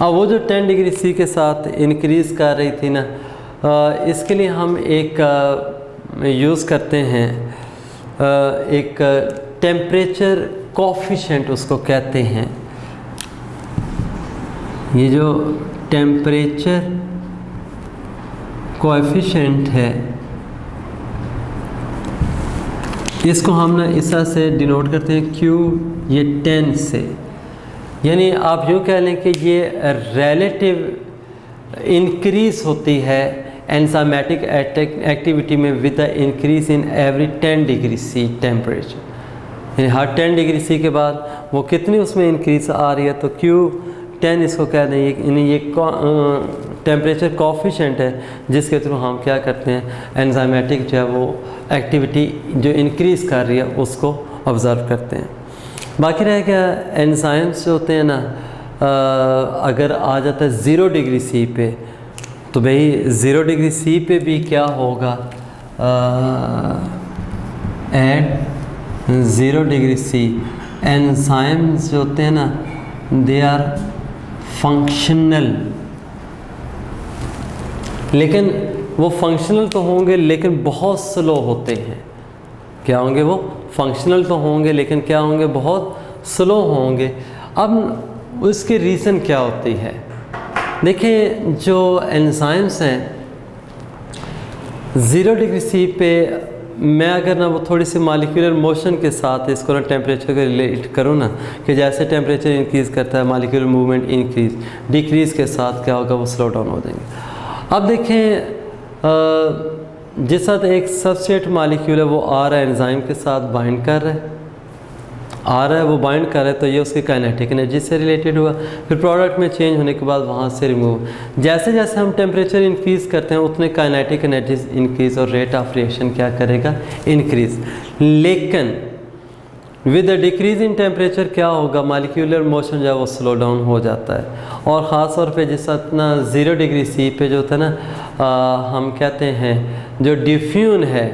अब वो जो 10 डिग्री सी के साथ इंक्रीज़ कर रही थी ना, इसके लिए हम एक यूज़ करते हैं एक टेम्परेचर कोफिशिएंट उसको कहते हैं। ये जो टेम्परेचर कोएफिशिएंट है इसको हम ना इस तरह से डिनोट करते हैं Q ये 10 से, यानी आप यूँ कह लें कि ये रिलेटिव इंक्रीज़ होती है एंजाइमेटिक एक्टिविटी में with the increase in every 10 degree C temperature. यानी हर 10 डिग्री सी के बाद वो कितनी उसमें इंक्रीज आ रही है, तो Q10 इसको कह दें, ये टेम्परेचर कोफिशिएंट है जिसके थ्रू हम क्या करते हैं एंजाइमेटिक जो है वो एक्टिविटी जो इंक्रीज़ कर रही है उसको ऑब्ज़र्व करते हैं। बाकी रह गया एंजाइम्स जो होते हैं ना, अगर आ जाता है 0 डिग्री सी पे तो भाई 0 डिग्री सी पे भी क्या होगा, एट 0 डिग्री सी एंजाइम्स जो होते हैं ना दे आर फंक्शनल, लेकिन वो फंक्शनल तो होंगे लेकिन बहुत स्लो होते हैं। क्या होंगे वो फंक्शनल तो होंगे लेकिन क्या होंगे बहुत स्लो होंगे। अब उसके रीज़न क्या होती है, देखिए जो एंजाइम्स हैं 0 डिग्री सी पे मैं अगर ना वो थोड़ी सी मॉलिक्यूलर मोशन के साथ इसको ना टेम्परेचर को रिलेट करूँ ना कि जैसे टेम्परेचर इंक्रीज़ करता है मॉलिक्यूलर मूवमेंट इंक्रीज़ डिक्रीज़ के साथ क्या होगा वो स्लो डाउन हो जाएंगे। अब देखें जिस साथ एक सबस्ट्रेट मॉलिक्यूल है वो आ रहा है एंजाइम के साथ बाइंड कर रहा है, आ रहा है वो बाइंड कर रहा है तो ये उसकी काइनेटिक एनर्जी से रिलेटेड हुआ। फिर प्रोडक्ट में चेंज होने के बाद वहाँ से रिमूव, जैसे जैसे हम टेम्परेचर इंक्रीज़ करते हैं उतने काइनेटिक एनर्जी इंक्रीज़ और रेट ऑफ रिएक्शन क्या करेगा इंक्रीज़। लेकिन with the decrease in temperature क्या होगा मॉलिक्यूलर मोशन जो है वो स्लो डाउन हो जाता है। और ख़ास तौर पे जिस इतना 0 डिग्री सी पे जो होता है ना हम कहते हैं जो डिफ्यून है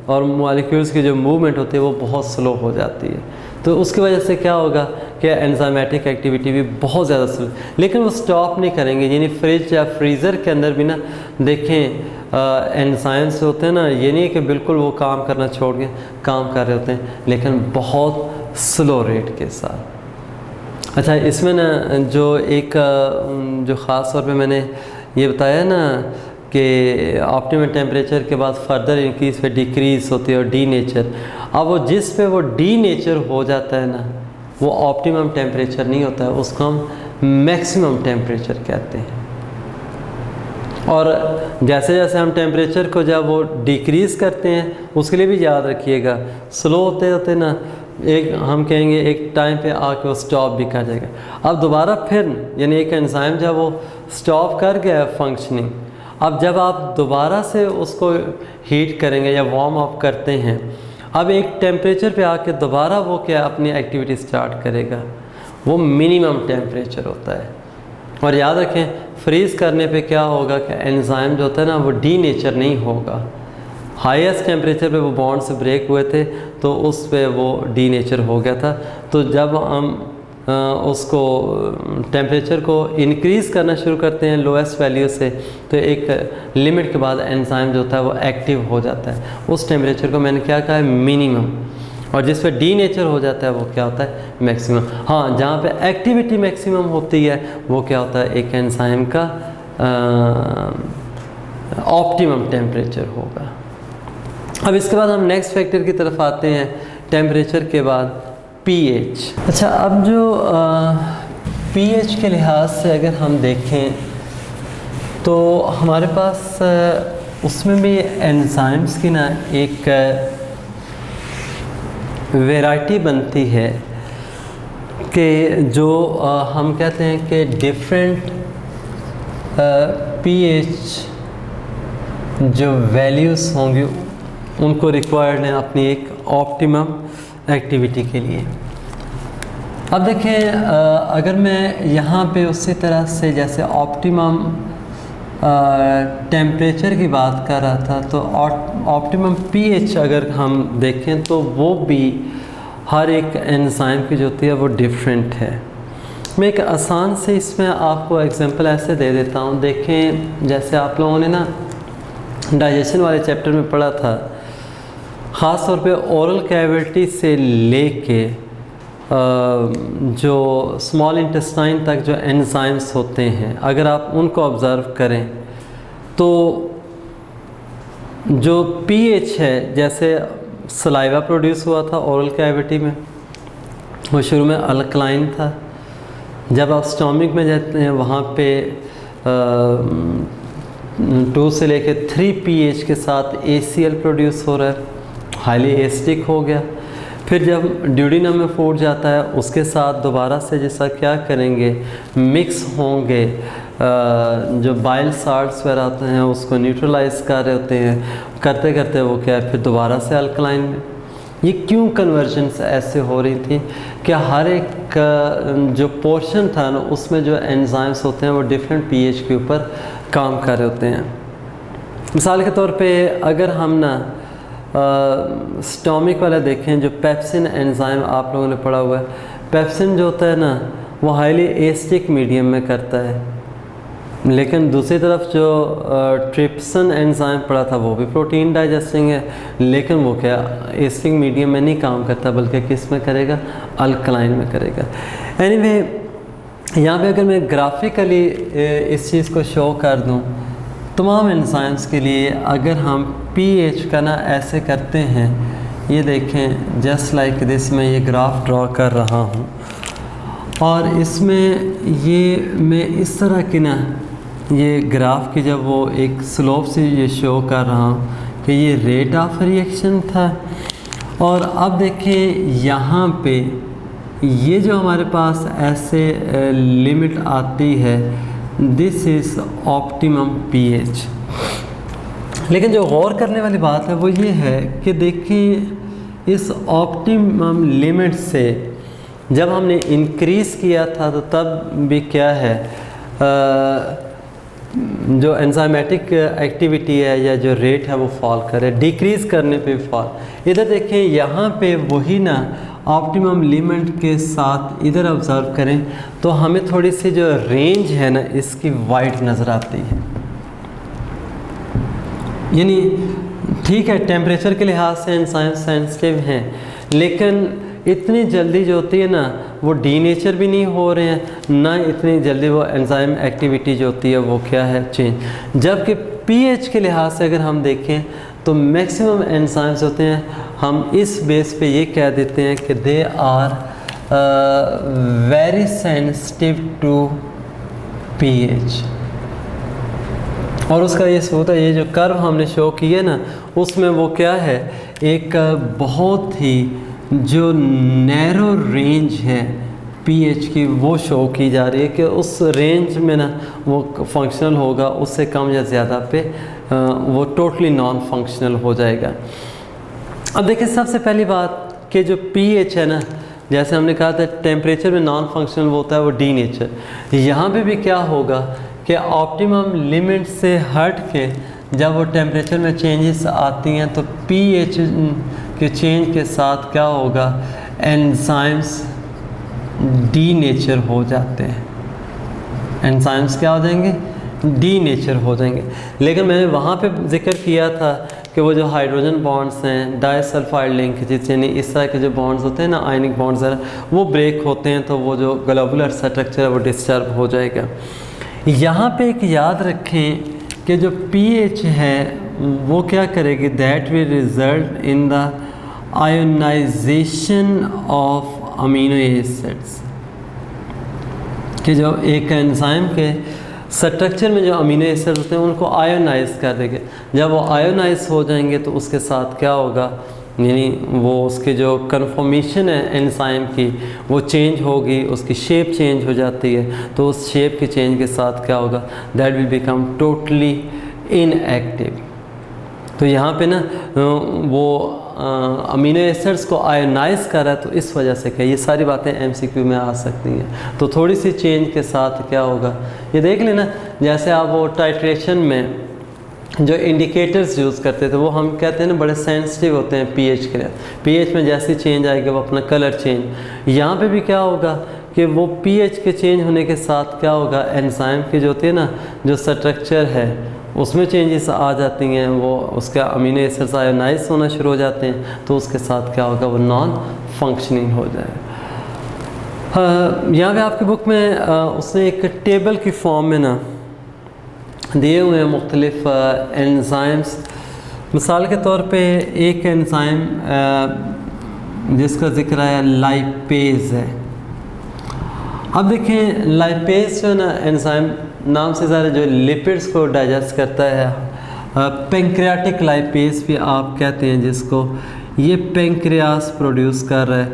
और मॉलिक्यूल्स की जो मूवमेंट होती है वो बहुत स्लो हो जाती है, तो उसकी वजह से क्या होगा कि एंजाइमेटिक एक्टिविटी भी बहुत ज़्यादा स्लो, लेकिन वो स्टॉप नहीं करेंगे। यानी फ्रिज या फ्रीज़र के अंदर भी ना देखें एंजाइम्स होते हैं ना, ये नहीं कि बिल्कुल वो काम करना छोड़ के काम कर रहे होते हैं लेकिन बहुत स्लो रेट के साथ। अच्छा इसमें ना जो एक जो ख़ास तौर पे मैंने ये बताया ना कि ऑप्टिमम टेम्परेचर के बाद फर्दर इंक्रीज़ पे डिक्रीज़ होती है और डी नेचर, अब वो जिस पे वो डी नेचर हो जाता है ना वो ऑप्टिमम टेम्परेचर नहीं होता है, उसको हम मैक्सिमम टेम्परेचर कहते हैं। और जैसे जैसे हम टेम्परेचर को जब वो डिक्रीज़ करते हैं उसके लिए भी याद रखिएगा स्लो होते होते ना एक हम कहेंगे एक टाइम पे आके वो स्टॉप भी कर जाएगा। अब दोबारा फिर यानी एक एंजाइम जब वो स्टॉप कर गया फंक्शनिंग, अब जब आप दोबारा से उसको हीट करेंगे या वार्म अप करते हैं, अब एक टेम्परेचर पे आके दोबारा वो क्या अपनी एक्टिविटी स्टार्ट करेगा। वो मिनिमम टेम्परेचर होता है। और याद रखें फ्रीज़ करने पे क्या होगा कि एंजाइम जो होता है ना वो डीनेचर नहीं होगा। हाईएस्ट टेम्परेचर पे वो बॉन्ड्स ब्रेक हुए थे तो उस पे वो डीनेचर हो गया था। तो जब हम उसको टेम्परेचर को इंक्रीज़ करना शुरू करते हैं लोएस्ट वैल्यू से, तो एक लिमिट के बाद एंजाइम जो होता है वो एक्टिव हो जाता है। उस टेम्परेचर को मैंने क्या कहा है, मिनिमम। और जिस पे डीनेचर हो जाता है वो क्या होता है, मैक्सिमम। हाँ, जहाँ पे एक्टिविटी मैक्सिमम होती है वो क्या होता है, एक एंजाइम का ऑप्टिमम टेम्परेचर होगा। अब इसके बाद हम नेक्स्ट फैक्टर की तरफ आते हैं, टेम्परेचर के बाद पीएच। अच्छा, अब जो पीएच के लिहाज से अगर हम देखें तो हमारे पास उसमें भी एंजाइम्स की ना एक वैरायटी बनती है कि जो हम कहते हैं कि डिफरेंट पीएच जो वैल्यूज़ होंगी उनको रिक्वायर्ड है अपनी एक ऑप्टिमम एक्टिविटी के लिए। अब देखें अगर मैं यहाँ पे उसी तरह से जैसे ऑप्टिमम टेम्परेचर की बात कर रहा था, तो ऑप्टिमम पीएच अगर हम देखें तो वो भी हर एक एंजाइम की जो होती है वो डिफरेंट है। मैं एक आसान से इसमें आपको एग्जांपल ऐसे दे देता हूँ। देखें जैसे आप लोगों ने ना डाइजेशन वाले चैप्टर में पढ़ा था, ख़ास तौर पे ओरल कैविटी से लेके जो स्मॉल इंटेस्टाइन तक जो एंजाइम्स होते हैं, अगर आप उनको ऑब्ज़र्व करें तो जो पीएच है, जैसे सलाइवा प्रोड्यूस हुआ था ओरल कैविटी में, वो शुरू में अल्कलाइन था। जब आप स्टोमिक में जाते हैं वहाँ पे 2 से लेके 3 पीएच के साथ ACl प्रोड्यूस हो रहा है, हाईली एसिडिक हो गया। फिर जब ड्यूडिनम में फूड जाता है उसके साथ दोबारा से जैसा क्या करेंगे, मिक्स होंगे, जो बाइल साल्ट्स वगैरह होते हैं उसको न्यूट्रलाइज कर रहे होते हैं, करते करते वो क्या है फिर दोबारा से अल्कलाइन में। ये क्यों कन्वर्जन्स ऐसे हो रही थी कि हर एक जो पोर्शन था ना उसमें जो एंजाइम्स होते हैं वो डिफरेंट पीएच के ऊपर काम कर रहे होते हैं। मिसाल के तौर पे अगर हम ना स्टोमिक वाला देखें, जो पेप्सिन एंजाइम आप लोगों ने पढ़ा हुआ है, पेप्सिन जो होता है ना वो हाईली एसिडिक मीडियम में करता है, लेकिन दूसरी तरफ जो ट्रिप्सिन एंजाइम पढ़ा था वो भी प्रोटीन डाइजेस्टिंग है, लेकिन वो क्या एसिडिक मीडियम में नहीं काम करता बल्कि किस में करेगा, अल्कलाइन में करेगा। एनीवे यहाँ पे अगर मैं ग्राफिकली इस चीज़ को शो कर दूँ, तमाम एंजाइम्स के लिए अगर हम पीएच का ना ऐसे करते हैं, ये देखें जस्ट लाइक दिस, मैं ये ग्राफ ड्रॉ कर रहा हूँ और इसमें ये मैं इस तरह की ना ये ग्राफ की जब वो एक स्लोप से ये शो कर रहा हूँ कि ये रेट ऑफ रिएक्शन था। और अब देखें यहाँ पे ये जो हमारे पास ऐसे लिमिट आती है, दिस इज़ ऑप्टिमम पीएच। लेकिन जो गौर करने वाली बात है वो ये है कि देखिए इस ऑप्टिमम लिमिट से जब हमने इंक्रीज़ किया था तो तब भी क्या है, जो एंजाइमेटिक एक्टिविटी है या जो रेट है वो फॉल करे, डिक्रीज़ करने पे फॉल। इधर देखें यहाँ पे वही ना ऑप्टिमम लिमिट के साथ इधर ऑब्ज़र्व करें तो हमें थोड़ी सी जो रेंज है ना इसकी वाइड नज़र आती है। यानी ठीक है टेम्परेचर के लिहाज से एंजाइम सेंसिटिव हैं, लेकिन इतनी जल्दी जो होती है ना वो डीनेचर भी नहीं हो रहे हैं, ना इतनी जल्दी वो एंजाइम एक्टिविटी जो होती है वो क्या है, चेंज। जबकि पीएच के लिहाज से अगर हम देखें तो मैक्सिमम एंजाइम्स होते हैं, हम इस बेस पे ये कह देते हैं कि they are very sensitive to pH. और उसका ये सबूत है, ये जो कर्व हमने शो किया ना उसमें वो क्या है, एक बहुत ही जो नैरो रेंज है पीएच की वो शो की जा रही है कि उस रेंज में ना वो फंक्शनल होगा, उससे कम या ज़्यादा पे वो टोटली नॉन फंक्शनल हो जाएगा। अब देखिए सबसे पहली बात कि जो पीएच है ना जैसे हमने कहा था टेम्परेचर में नॉन फंक्शनल वो होता है वो डी नेचर। यहाँ पे भी क्या होगा कि ऑप्टिमम लिमिट से हट के जब वो टेम्परेचर में चेंजेस आती हैं तो पीएच के चेंज के साथ क्या होगा, एंजाइम्स डी नेचर हो जाते हैं। एंजाइम्स क्या हो जाएंगे, डी नेचर हो जाएंगे। लेकिन मैंने वहाँ पे जिक्र किया था कि वो जो हाइड्रोजन बॉन्ड्स हैं, डाइसल्फाइड लिंकेजेस, यानी इस तरह के जो बॉन्ड्स होते हैं ना, आयनिक बॉन्ड्स वो ब्रेक होते हैं तो वो जो ग्लोबुलर स्ट्रक्चर है वो डिस्टर्ब हो जाएगा। यहाँ पे एक याद रखें कि जो pH है वो क्या करेगी, that will result in the ionization of amino acids, कि जो एक एंजाइम के स्ट्रक्चर में जो अमीनो एसिड होते हैं उनको आयोनाइज कर देंगे। जब वो आयोनाइज हो जाएंगे तो उसके साथ क्या होगा, यानी वो उसके जो कन्फॉर्मेशन है एंजाइम की वो चेंज होगी, उसकी शेप चेंज हो जाती है। तो उस शेप के चेंज के साथ क्या होगा, that will become totally inactive. तो यहाँ पे ना वो अमीनो एसिड्स को आयोनाइज कर रहा है, तो इस वजह से क्या, ये सारी बातें एमसीक्यू में आ सकती हैं। तो थोड़ी सी चेंज के साथ क्या होगा, ये देख लेना। जैसे आप वो टाइट्रेशन में जो इंडिकेटर्स यूज़ करते थे वो हम कहते हैं ना बड़े सेंसिटिव होते हैं पीएच के लिए। पीएच में जैसे चेंज आएगा वो अपना कलर चेंज, यहाँ पे भी क्या होगा कि वो पीएच के चेंज होने के साथ क्या होगा, एंजाइम की जो होती है ना जो स्ट्रक्चर है उसमें चेंजेस आ जाती हैं, वो उसका अमीनो एसिड्स आयोनाइज होना शुरू हो जाते हैं, तो उसके साथ क्या होगा, वो नॉन फंक्शनिंग हो जाएगा। यहाँ पे आपकी बुक में उसने एक टेबल की फॉर्म में ना दिए हुए हैं मुख्तलिफ एंजाइम्स। मिसाल के तौर पे एक एंजाइम जिसका जिक्र आया लाइपेज है। अब देखें लाइपेज जो है ना एंजाइम नाम से ज़्यादा जो लिपिड्स को डाइजेस्ट करता है, पेंक्रियाटिक लाइपेज भी आप कहते हैं जिसको, ये पेंक्रियास प्रोड्यूस कर रहा है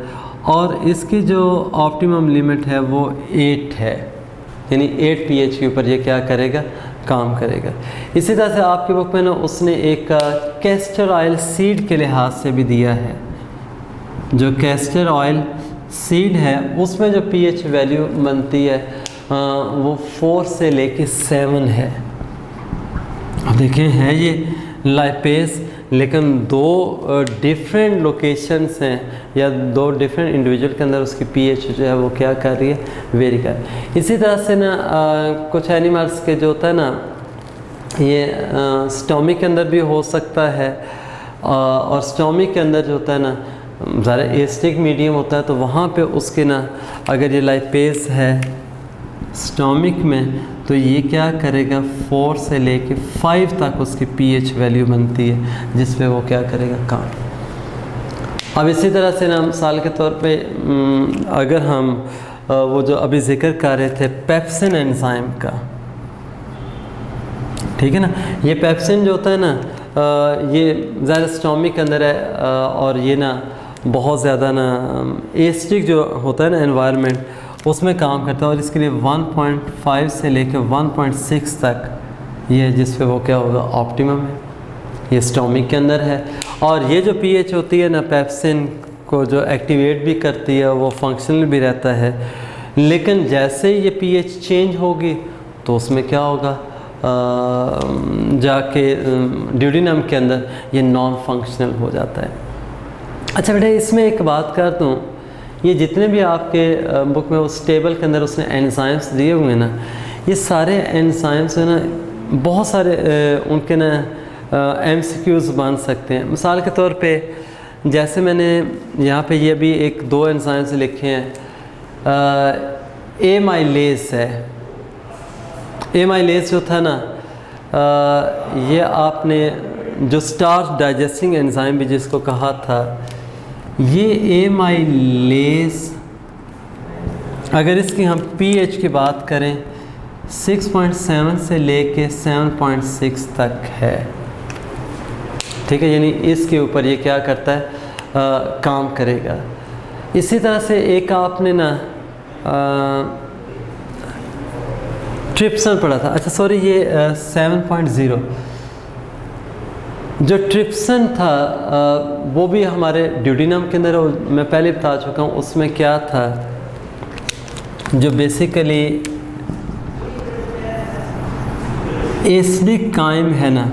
और इसकी जो ऑप्टिमम लिमिट है वो 8 है, यानी 8 pH के ऊपर ये क्या करेगा, काम करेगा। इसी तरह से आपकी बुक में ना उसने एक कैस्टर ऑयल सीड के लिहाज से भी दिया है। जो कैस्टर ऑयल सीड है उसमें जो pH वैल्यू बनती है वो 4 से लेके 7 है। देखें है ये लाइपेज, लेकिन दो डिफरेंट लोकेशंस हैं या दो डिफरेंट इंडिविजुअल के अंदर उसकी pH जो है वो क्या कर रही है, वेरी कर रही है। इसी तरह से ना कुछ एनिमल्स के जो होता है ना ये स्टोमिक के अंदर भी हो सकता है और स्टोमिक के अंदर जो होता है ना ज़रा एसिडिक मीडियम होता है, तो वहाँ पे उसके ना अगर ये लाइपेज है स्टोमिक में तो ये क्या करेगा 4 से लेके 5 तक उसकी pH वैल्यू बनती है जिस पे वो क्या करेगा, काम। अब इसी तरह से ना मिसाल के तौर पे अगर हम वो जो अभी जिक्र कर रहे थे पेप्सिन एंजाइम का, ठीक है ना, ये पेप्सिन जो होता है ना ये ज़्यादा स्टोमिक के अंदर है और ये ना बहुत ज़्यादा ना एसिडिक जो होता है ना एनवायरनमेंट उसमें काम करता है और इसके लिए 1.5 से लेकर 1.6 तक ये जिस पे वो क्या होगा, ऑप्टिमम है। ये स्टोमिक के अंदर है और ये जो pH होती है ना पेप्सिन को जो एक्टिवेट भी करती है वो फंक्शनल भी रहता है, लेकिन जैसे ये pH चेंज होगी तो उसमें क्या होगा, जाके ड्यूडेनम के अंदर ये नॉन फंक्शनल हो जाता है। अच्छा बेटा इसमें एक बात कर दूँ, ये जितने भी आपके बुक में उस टेबल के अंदर उसने एंजाइम्स दिए हुए हैं ना, ये सारे एंजाइम्स है ना बहुत सारे उनके ना MCQs बन सकते हैं। मिसाल के तौर पे जैसे मैंने यहाँ पे ये भी एक 2 एंजाइम्स लिखे हैं, एमाइलेज है। एमाइलेज जो था ना ये आपने जो स्टार्च डाइजेस्टिंग एंजाइम भी जिसको कहा था, ये एमाइलेज अगर इसकी हम pH की बात करें 6.7 से लेके 7.6 तक है, ठीक है, यानी इसके ऊपर ये क्या करता है, काम करेगा। इसी तरह से एक आपने ना ट्रिप्सन पढ़ा था, अच्छा सॉरी ये 7.0 जो ट्रिप्सिन था वो भी हमारे ड्यूडेनम के अंदर, मैं पहले बता चुका हूँ उसमें क्या था, जो बेसिकली एसिडिक काइम है ना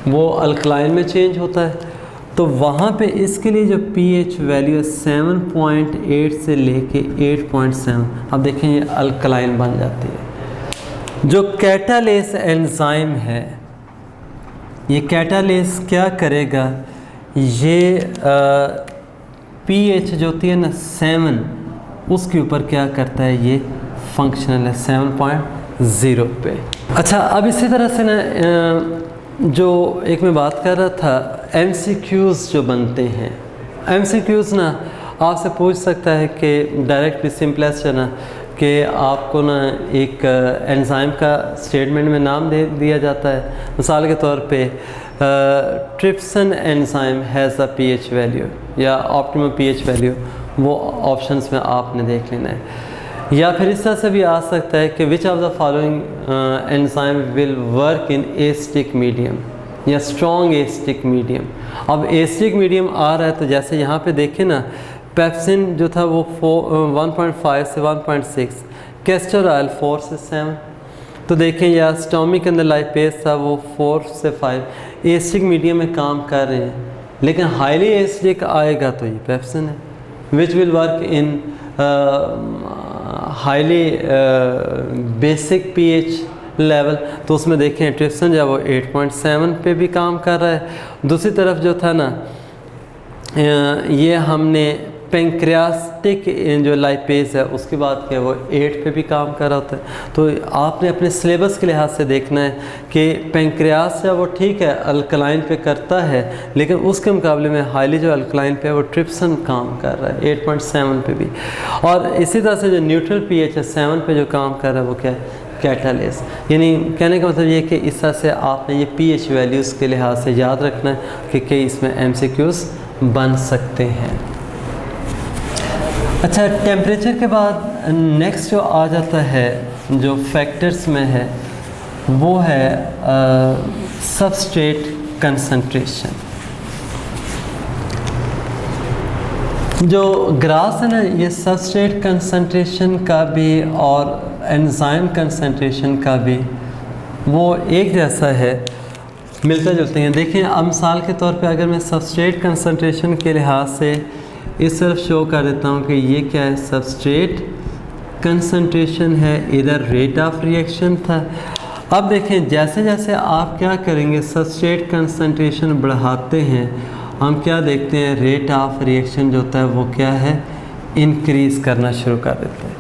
वो अल्कलाइन में चेंज होता है, तो वहाँ पे इसके लिए जो pH वैल्यू है 7.8 से लेके 8.7, अब देखें ये अल्कलाइन बन जाती है। जो कैटालेस एंजाइम है, ये कैटालेस क्या करेगा, ये pH जो होती है ना 7, उसके ऊपर क्या करता है, ये फंक्शनल है 7.0 पे। अच्छा, अब इसी तरह से ना जो एक मैं बात कर रहा था MCQs जो बनते हैं, MCQs ना आपसे पूछ सकता है कि डायरेक्टली सिंपलेस्ट है ना कि आपको ना एक एंजाइम का स्टेटमेंट में नाम दे दिया जाता है। मिसाल के तौर पे trypsin enzyme has a pH value या ऑप्टिमम pH वैल्यू, वो ऑप्शंस में आपने देख लेना है। या फिर इस तरह से भी आ सकता है कि which of the following enzyme will work in acidic medium या स्ट्रॉन्ग एसिडिक मीडियम। अब एसिडिक मीडियम आ रहा है तो जैसे यहाँ पे देखें ना, पेप्सिन जो था वो 1.5 से 1.6, कैस्टर ऑयल 4 से 7, तो देखें या स्टोमिक के अंदर लाइपेज था वो 4 से 5, एसिडिक मीडियम में काम कर रहे हैं। लेकिन हाईली एसिडिक आएगा तो ये पेप्सिन है, which will work in highly basic pH level, तो उसमें देखें ट्रिप्सिन जो वो 8.7 पे भी काम कर रहा है। दूसरी तरफ जो था ना ये हमने पेंक्रियास्टिक जो लाइपेज है उसकी बात की, वो 8 पे भी काम कर रहा होता है। तो आपने अपने सिलेबस के लिहाज से देखना है कि पेंक्रियास है वो ठीक है अल्कलाइन पे करता है, लेकिन उसके मुकाबले में हाईली जो अल्कलाइन पे है वो ट्रिप्सिन काम कर रहा है 8.7 पे भी। और इसी तरह से जो न्यूट्रल pH है 7 पे जो काम कर रहा है वो क्या है, कैटालेस। यानी कहने का मतलब ये कि इस तरह से आपने ये pH वैल्यूज़ के लिहाज से याद रखना है कि इसमें MCQs बन सकते हैं। अच्छा, टेम्परेचर के बाद नेक्स्ट जो आ जाता है जो फैक्टर्स में है वो है सबस्ट्रेट कंसंट्रेशन। जो ग्रास है ना, ये सबस्ट्रेट कंसंट्रेशन का भी और एंजाइम कंसंट्रेशन का भी वो एक जैसा है, मिलते जुलते हैं। देखिए अब मिसाल के तौर पे अगर मैं सबस्ट्रेट कंसंट्रेशन के लिहाज से इस तरफ शो कर देता हूँ कि ये क्या है, सबस्ट्रेट कंसंट्रेशन है, इधर रेट ऑफ रिएक्शन था। अब देखें जैसे जैसे आप क्या करेंगे, सबस्ट्रेट कंसंट्रेशन बढ़ाते हैं, हम क्या देखते हैं, रेट ऑफ रिएक्शन जो होता है वो क्या है, इंक्रीज़ करना शुरू कर देते हैं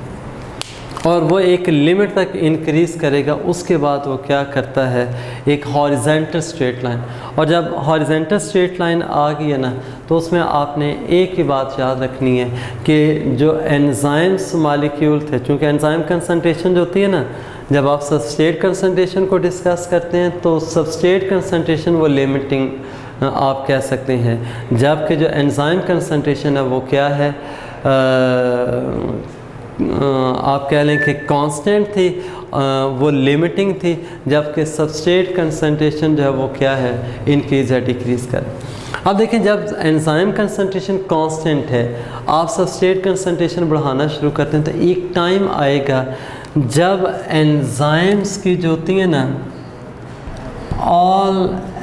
और वो एक लिमिट तक इंक्रीज़ करेगा। उसके बाद वो क्या करता है, एक हॉरिजेंटल स्ट्रेट लाइन, और जब हॉरिजेंटल स्ट्रेट लाइन आ गई है ना तो उसमें आपने एक ही बात याद रखनी है कि जो एंजाइम्स मॉलिक्यूल थे, चूँकि एंजाइम कंसंट्रेशन जो होती है ना, जब आप सबस्ट्रेट कंसंट्रेशन को डिस्कस करते हैं तो सबस्ट्रेट कंसंट्रेशन वो लिमिटिंग आप कह सकते हैं, जबकि जो एंजाइम कंसंट्रेशन है वो क्या है, आप कह लें कि कांस्टेंट थी, वो लिमिटिंग थी, जबकि सबस्ट्रेट कंसंट्रेशन जो है वो क्या है, इंक्रीज़ या डिक्रीज़ कर। अब देखें जब एंजाइम कंसंट्रेशन कांस्टेंट है, आप सबस्ट्रेट कंसंट्रेशन बढ़ाना शुरू करते हैं तो एक टाइम आएगा जब एंजाइम्स की जो होती है ना ऑल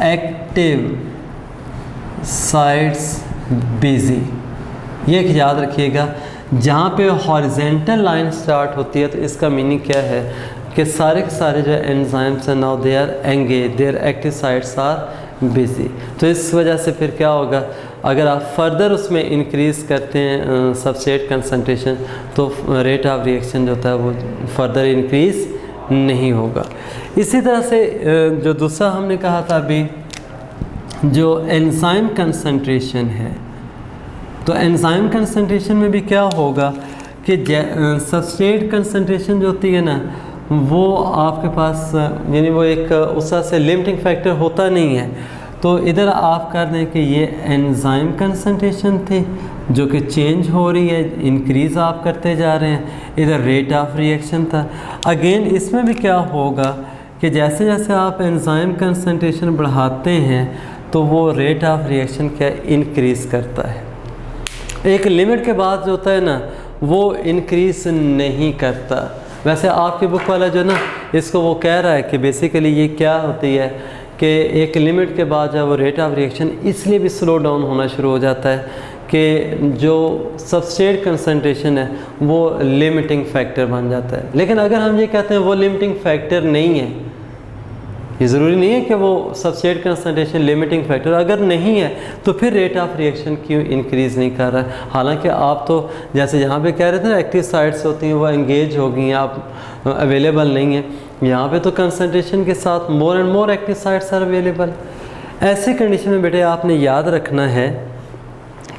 एक्टिव साइट्स बिजी, ये याद रखिएगा। जहाँ पे हॉरिजेंटल लाइन स्टार्ट होती है तो इसका मीनिंग क्या है कि सारे के सारे जो एंजाइम्स हैं now they are engage, their active sites are busy. तो इस वजह से फिर क्या होगा, अगर आप फर्दर उसमें इंक्रीज़ करते हैं सबस्ट्रेट कंसंट्रेशन तो रेट ऑफ रिएक्शन जो होता है वो फर्दर इंक्रीज़ नहीं होगा। इसी तरह से जो दूसरा हमने कहा था अभी, जो एंजाइम कंसंट्रेशन है, तो एंजाइम कंसंट्रेशन में भी क्या होगा कि सबस्ट्रेट कंसंट्रेशन जो होती है ना वो आपके पास यानी वो एक उस तरह से लिमिटिंग फैक्टर होता नहीं है। तो इधर आप कर दें कि ये एंजाइम कंसंट्रेशन थी जो कि चेंज हो रही है, इंक्रीज़ आप करते जा रहे हैं, इधर रेट ऑफ रिएक्शन था। अगेन इसमें भी क्या होगा कि जैसे जैसे आप एंजाइम कंसंट्रेशन बढ़ाते हैं तो वो रेट ऑफ रिएक्शन क्या इंक्रीज़ करता है। एक लिमिट के बाद जो होता है ना वो इंक्रीज़ नहीं करता। वैसे आपकी बुक वाला जो ना इसको वो कह रहा है कि बेसिकली ये क्या होती है कि एक लिमिट के बाद जब वो रेट ऑफ रिएक्शन इसलिए भी स्लो डाउन होना शुरू हो जाता है कि जो सबस्ट्रेट कंसंट्रेशन है वो लिमिटिंग फैक्टर बन जाता है। लेकिन अगर हम ये कहते हैं वो लिमिटिंग फैक्टर नहीं है, ये ज़रूरी नहीं है कि वो सबस्ट्रेट कंसंट्रेशन लिमिटिंग फैक्टर अगर नहीं है तो फिर रेट ऑफ रिएक्शन क्यों इंक्रीज़ नहीं कर रहा है। हालांकि आप तो जैसे यहाँ पे कह रहे थे ना एक्टिव साइट्स होती हैं वो एंगेज हो गई हैं, आप अवेलेबल नहीं हैं। यहाँ पे तो कंसंट्रेशन के साथ more and more active sites are available. ऐसे कंडीशन में बेटे आपने याद रखना है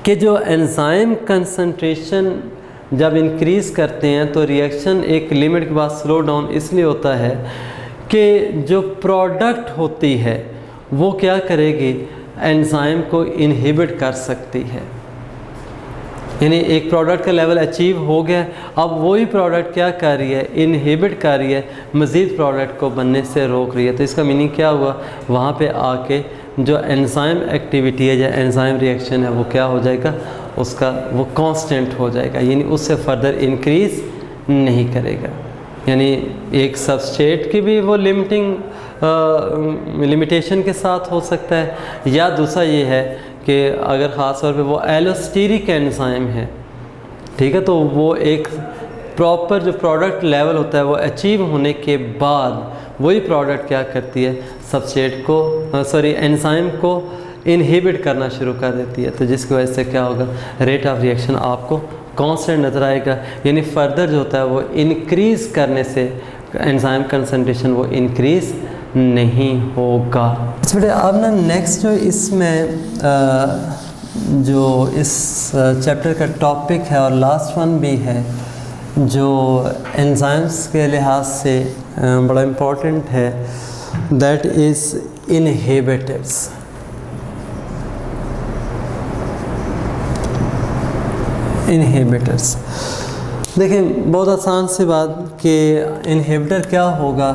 कि जो एंजाइम कंसंट्रेशन जब इंक्रीज़ करते हैं तो रिएक्शन एक लिमिट के बाद स्लो डाउन इसलिए होता है कि जो प्रोडक्ट होती है वो क्या करेगी, एंजाइम को इनहिबिट कर सकती है। यानी एक प्रोडक्ट का लेवल अचीव हो गया, अब वही प्रोडक्ट क्या कर रही है, इनहिबिट कर रही है, मज़ीद प्रोडक्ट को बनने से रोक रही है। तो इसका मीनिंग क्या हुआ, वहाँ पे आके जो एंजाइम एक्टिविटी है या एंजाइम रिएक्शन है वो क्या हो जाएगा, उसका वो कांस्टेंट हो जाएगा, यानी उससे फर्दर इंक्रीज़ नहीं करेगा। यानी एक सबस्ट्रेट की भी वो लिमिटेशन के साथ हो सकता है, या दूसरा ये है कि अगर ख़ास तौर पे वो एलोस्टेरिक एंजाइम है, ठीक है, तो वो एक प्रॉपर जो प्रोडक्ट लेवल होता है वो अचीव होने के बाद वही प्रोडक्ट क्या करती है, सबस्ट्रेट को एंजाइम को इनहिबिट करना शुरू कर देती है। तो जिसकी वजह से क्या होगा, रेट ऑफ रिएक्शन आपको कांस्टेंट नज़र आएगा, यानी फर्दर जो होता है वो इंक्रीज़ करने से एंजाइम कंसंट्रेशन वो इंक्रीज़ नहीं होगा। बेटे अब ना नेक्स्ट जो इसमें जो इस चैप्टर का टॉपिक है और लास्ट वन भी है जो एंजाइम्स के लिहाज से बड़ा इम्पोर्टेंट है, दैट इज़ इनहिबिटर्स। इनहिबिटर्स देखें, बहुत आसान सी बात कि इनहिबिटर क्या होगा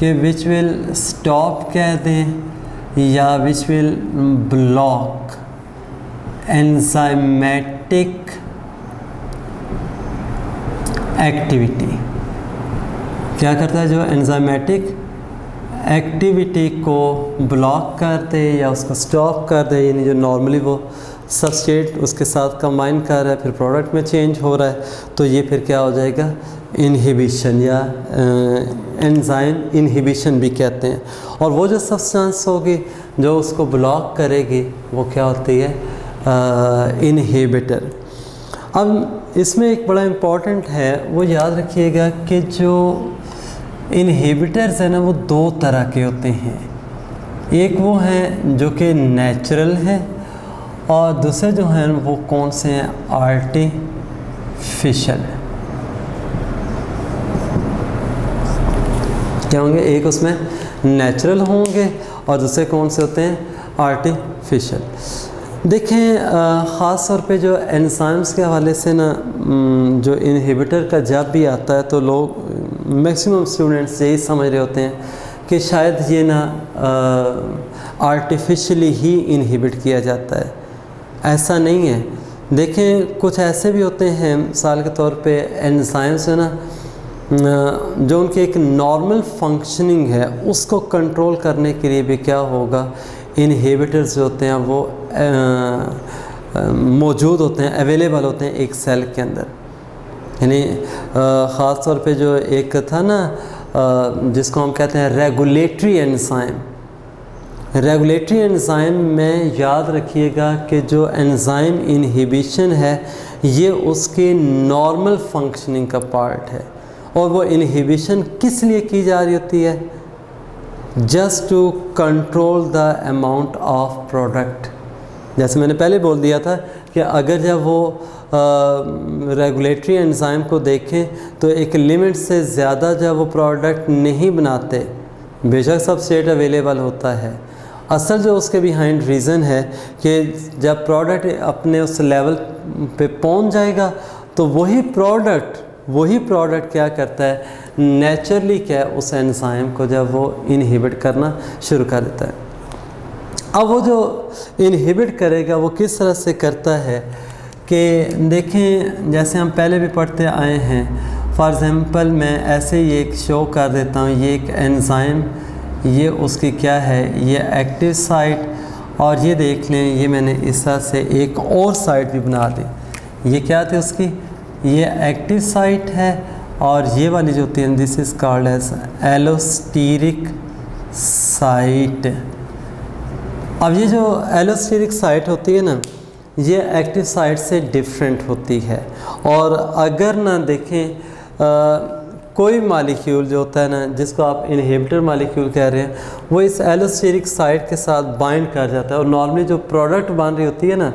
कि विच विल स्टॉप कह दें या which will block enzymatic activity. क्या करता है, जो एंजाइमेटिक एक्टिविटी को ब्लॉक कर दे या उसको स्टॉप कर दे, यानी जो नॉर्मली वो सबस्ट्रेट उसके साथ कंबाइन कर रहा है फिर प्रोडक्ट में चेंज हो रहा है, तो ये फिर क्या हो जाएगा, इनहिबिशन या एंजाइम इनहिबिशन भी कहते हैं। और वो जो सब्सटेंस होगी जो उसको ब्लॉक करेगी वो क्या होती है, इनहिबिटर। अब इसमें एक बड़ा इम्पॉर्टेंट है, वो याद रखिएगा कि जो इनहिबिटर्स हैं ना वो दो तरह के होते हैं। एक वो हैं जो कि नेचुरल हैं और दूसरे जो हैं वो कौन से हैं, आर्टिफिशियल हैं। क्या होंगे, एक उसमें नेचुरल होंगे और दूसरे कौन से होते हैं, आर्टिफिशियल। देखें ख़ास तौर पे जो एंजाइम्स के हवाले से ना जो इनहिबिटर का जब भी आता है तो लोग मैक्सिमम स्टूडेंट्स यही समझ रहे होते हैं कि शायद ये ना आर्टिफिशियली ही इनहिबिट किया जाता है। ऐसा नहीं है। देखें कुछ ऐसे भी होते हैं, मिसाल के तौर पे एंजाइम्स है ना जो उनकी एक नॉर्मल फंक्शनिंग है उसको कंट्रोल करने के लिए भी क्या होगा, इनहिबिटर्स जो होते हैं वो मौजूद होते हैं, अवेलेबल होते हैं एक सेल के अंदर। यानी ख़ास तौर पे जो एक था ना जिसको हम कहते हैं रेगुलेटरी एंजाइम, रेगुलेटरी एंजाइम में याद रखिएगा कि जो एंजाइम इनहिबिशन है ये उसके नॉर्मल फंक्शनिंग का पार्ट है। और वो इनहिबिशन किस लिए की जा रही होती है, just to control the amount of product. जैसे मैंने पहले बोल दिया था कि अगर जब वो रेगुलेटरी एंजाइम को देखें तो एक लिमिट से ज़्यादा जब वो प्रोडक्ट नहीं बनाते, बेशक सबस्ट्रेट अवेलेबल होता है, असल जो उसके बिहाइंड रीज़न है कि जब प्रोडक्ट अपने उस लेवल पे पहुंच जाएगा तो वही प्रोडक्ट क्या करता है, नेचुरली क्या है उस एंजाइम को जब वो इनहिबिट करना शुरू कर देता है। अब वो जो इनहिबिट करेगा वो किस तरह से करता है कि देखें, जैसे हम पहले भी पढ़ते आए हैं। फॉर एग्ज़ाम्पल मैं ऐसे ही एक शो कर देता हूँ, ये एक एंजाइम, ये उसकी क्या है, ये एक्टिव साइट, और ये देख लें ये मैंने इस तरह से एक और साइट भी बना दी। ये क्या थी उसकी, ये एक्टिव साइट है, और ये वाली जो होती है this is called as allosteric site. अब ये जो एलोस्टेरिक साइट होती है ना, ये एक्टिव साइट से डिफरेंट होती है। और अगर ना देखें कोई मालिक्यूल जो होता है ना, जिसको आप इनहिबिटर मालिक्यूल कह रहे हैं, वो इस एलोस्टेरिक साइट के साथ बाइंड कर जाता है। और नॉर्मली जो प्रोडक्ट बन रही होती है ना,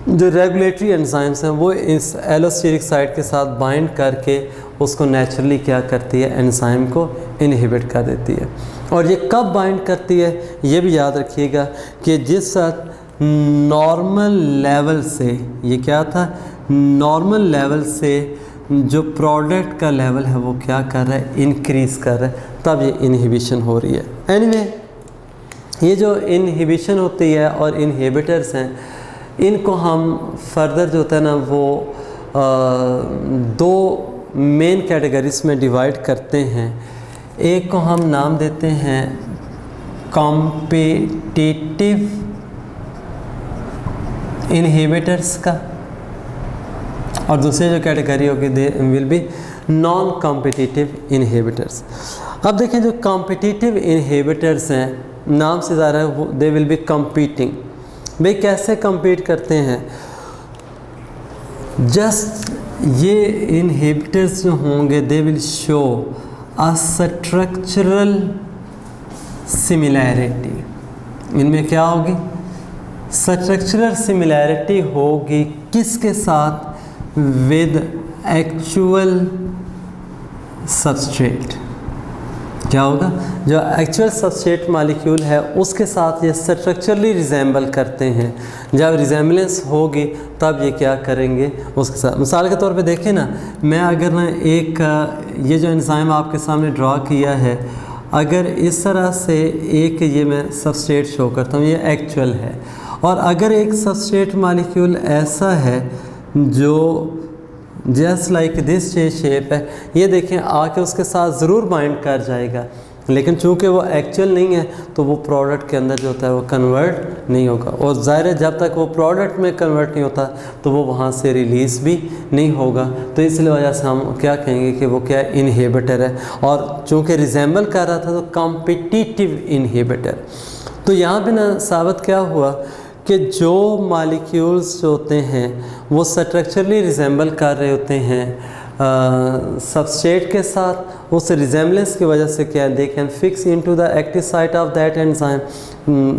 जो रेगुलेटरी एंजाइम्स हैं, वो इस एलोस्टेरिक साइट के साथ बाइंड करके उसको नेचुरली क्या करती है, एंजाइम को इनहिबिट कर देती है। और ये कब बाइंड करती है, ये भी याद रखिएगा कि जिस साथ नॉर्मल लेवल से, ये क्या था, नॉर्मल लेवल से जो प्रोडक्ट का लेवल है वो क्या कर रहा है, इंक्रीज़ कर रहा है, तब ये इनहिबिशन हो रही है। एनीवे, ये जो इनहिबिशन होती है और इनहिबिटर्स हैं, इनको हम फर्दर जो होता है ना वो दो मेन कैटेगरीज में डिवाइड करते हैं। एक को हम नाम देते हैं कॉम्पिटिटिव इनहिबिटर्स का, और दूसरी जो कैटेगरी होगी they will be non competitive inhibitors. अब देखें, जो कॉम्पिटिटिव इनहिबिटर्स हैं, नाम से ज़्यादा है, दे विल बी कम्पीटिंग। भाई कैसे कम्पीट करते हैं, जस्ट ये इनहिबिटर्स जो होंगे they will show a structural similarity. इनमें क्या होगी, स्ट्रक्चरल सिमिलैरिटी होगी, किसके साथ, विद एक्चुअल सबस्ट्रेट। क्या होगा, जो एक्चुअल सबस्ट्रेट मालिक्यूल है उसके साथ ये स्ट्रक्चरली रिजेंबल करते हैं। जब रिजेंबलेंस होगी तब ये क्या करेंगे उसके साथ। मिसाल के तौर पे देखें ना, मैं अगर ना एक ये जो एंजाइम आपके सामने ड्रा किया है, अगर इस तरह से एक ये मैं सबस्ट्रेट शो करता हूँ, ये एक्चुअल है, और अगर एक सबस्ट्रेट मालिक्यूल ऐसा है जो जस्ट लाइक दिस शेप है, ये देखें आके उसके साथ ज़रूर बाइंड कर जाएगा, लेकिन चूंकि वो एक्चुअल नहीं है तो वो प्रोडक्ट के अंदर जो होता है वो कन्वर्ट नहीं होगा। और ज़ाहिर है जब तक वो प्रोडक्ट में कन्वर्ट नहीं होता तो वो वहाँ से रिलीज़ भी नहीं होगा। तो इसलिए वजह से हम क्या कहेंगे कि वो क्या इनहिबिटर है, और चूँकि रिजेंबल कर रहा था तो कॉम्पिटिटिव इनहिबिटर। तो यहाँ पे ना साबित क्या हुआ कि जो मालिक्यूल्स जो होते हैं वो स्ट्रक्चरली रिजेंबल कर रहे होते हैं सबस्ट्रेट के साथ, उस रिजेंबलेंस की वजह से क्या they can fix into the active site of that enzyme,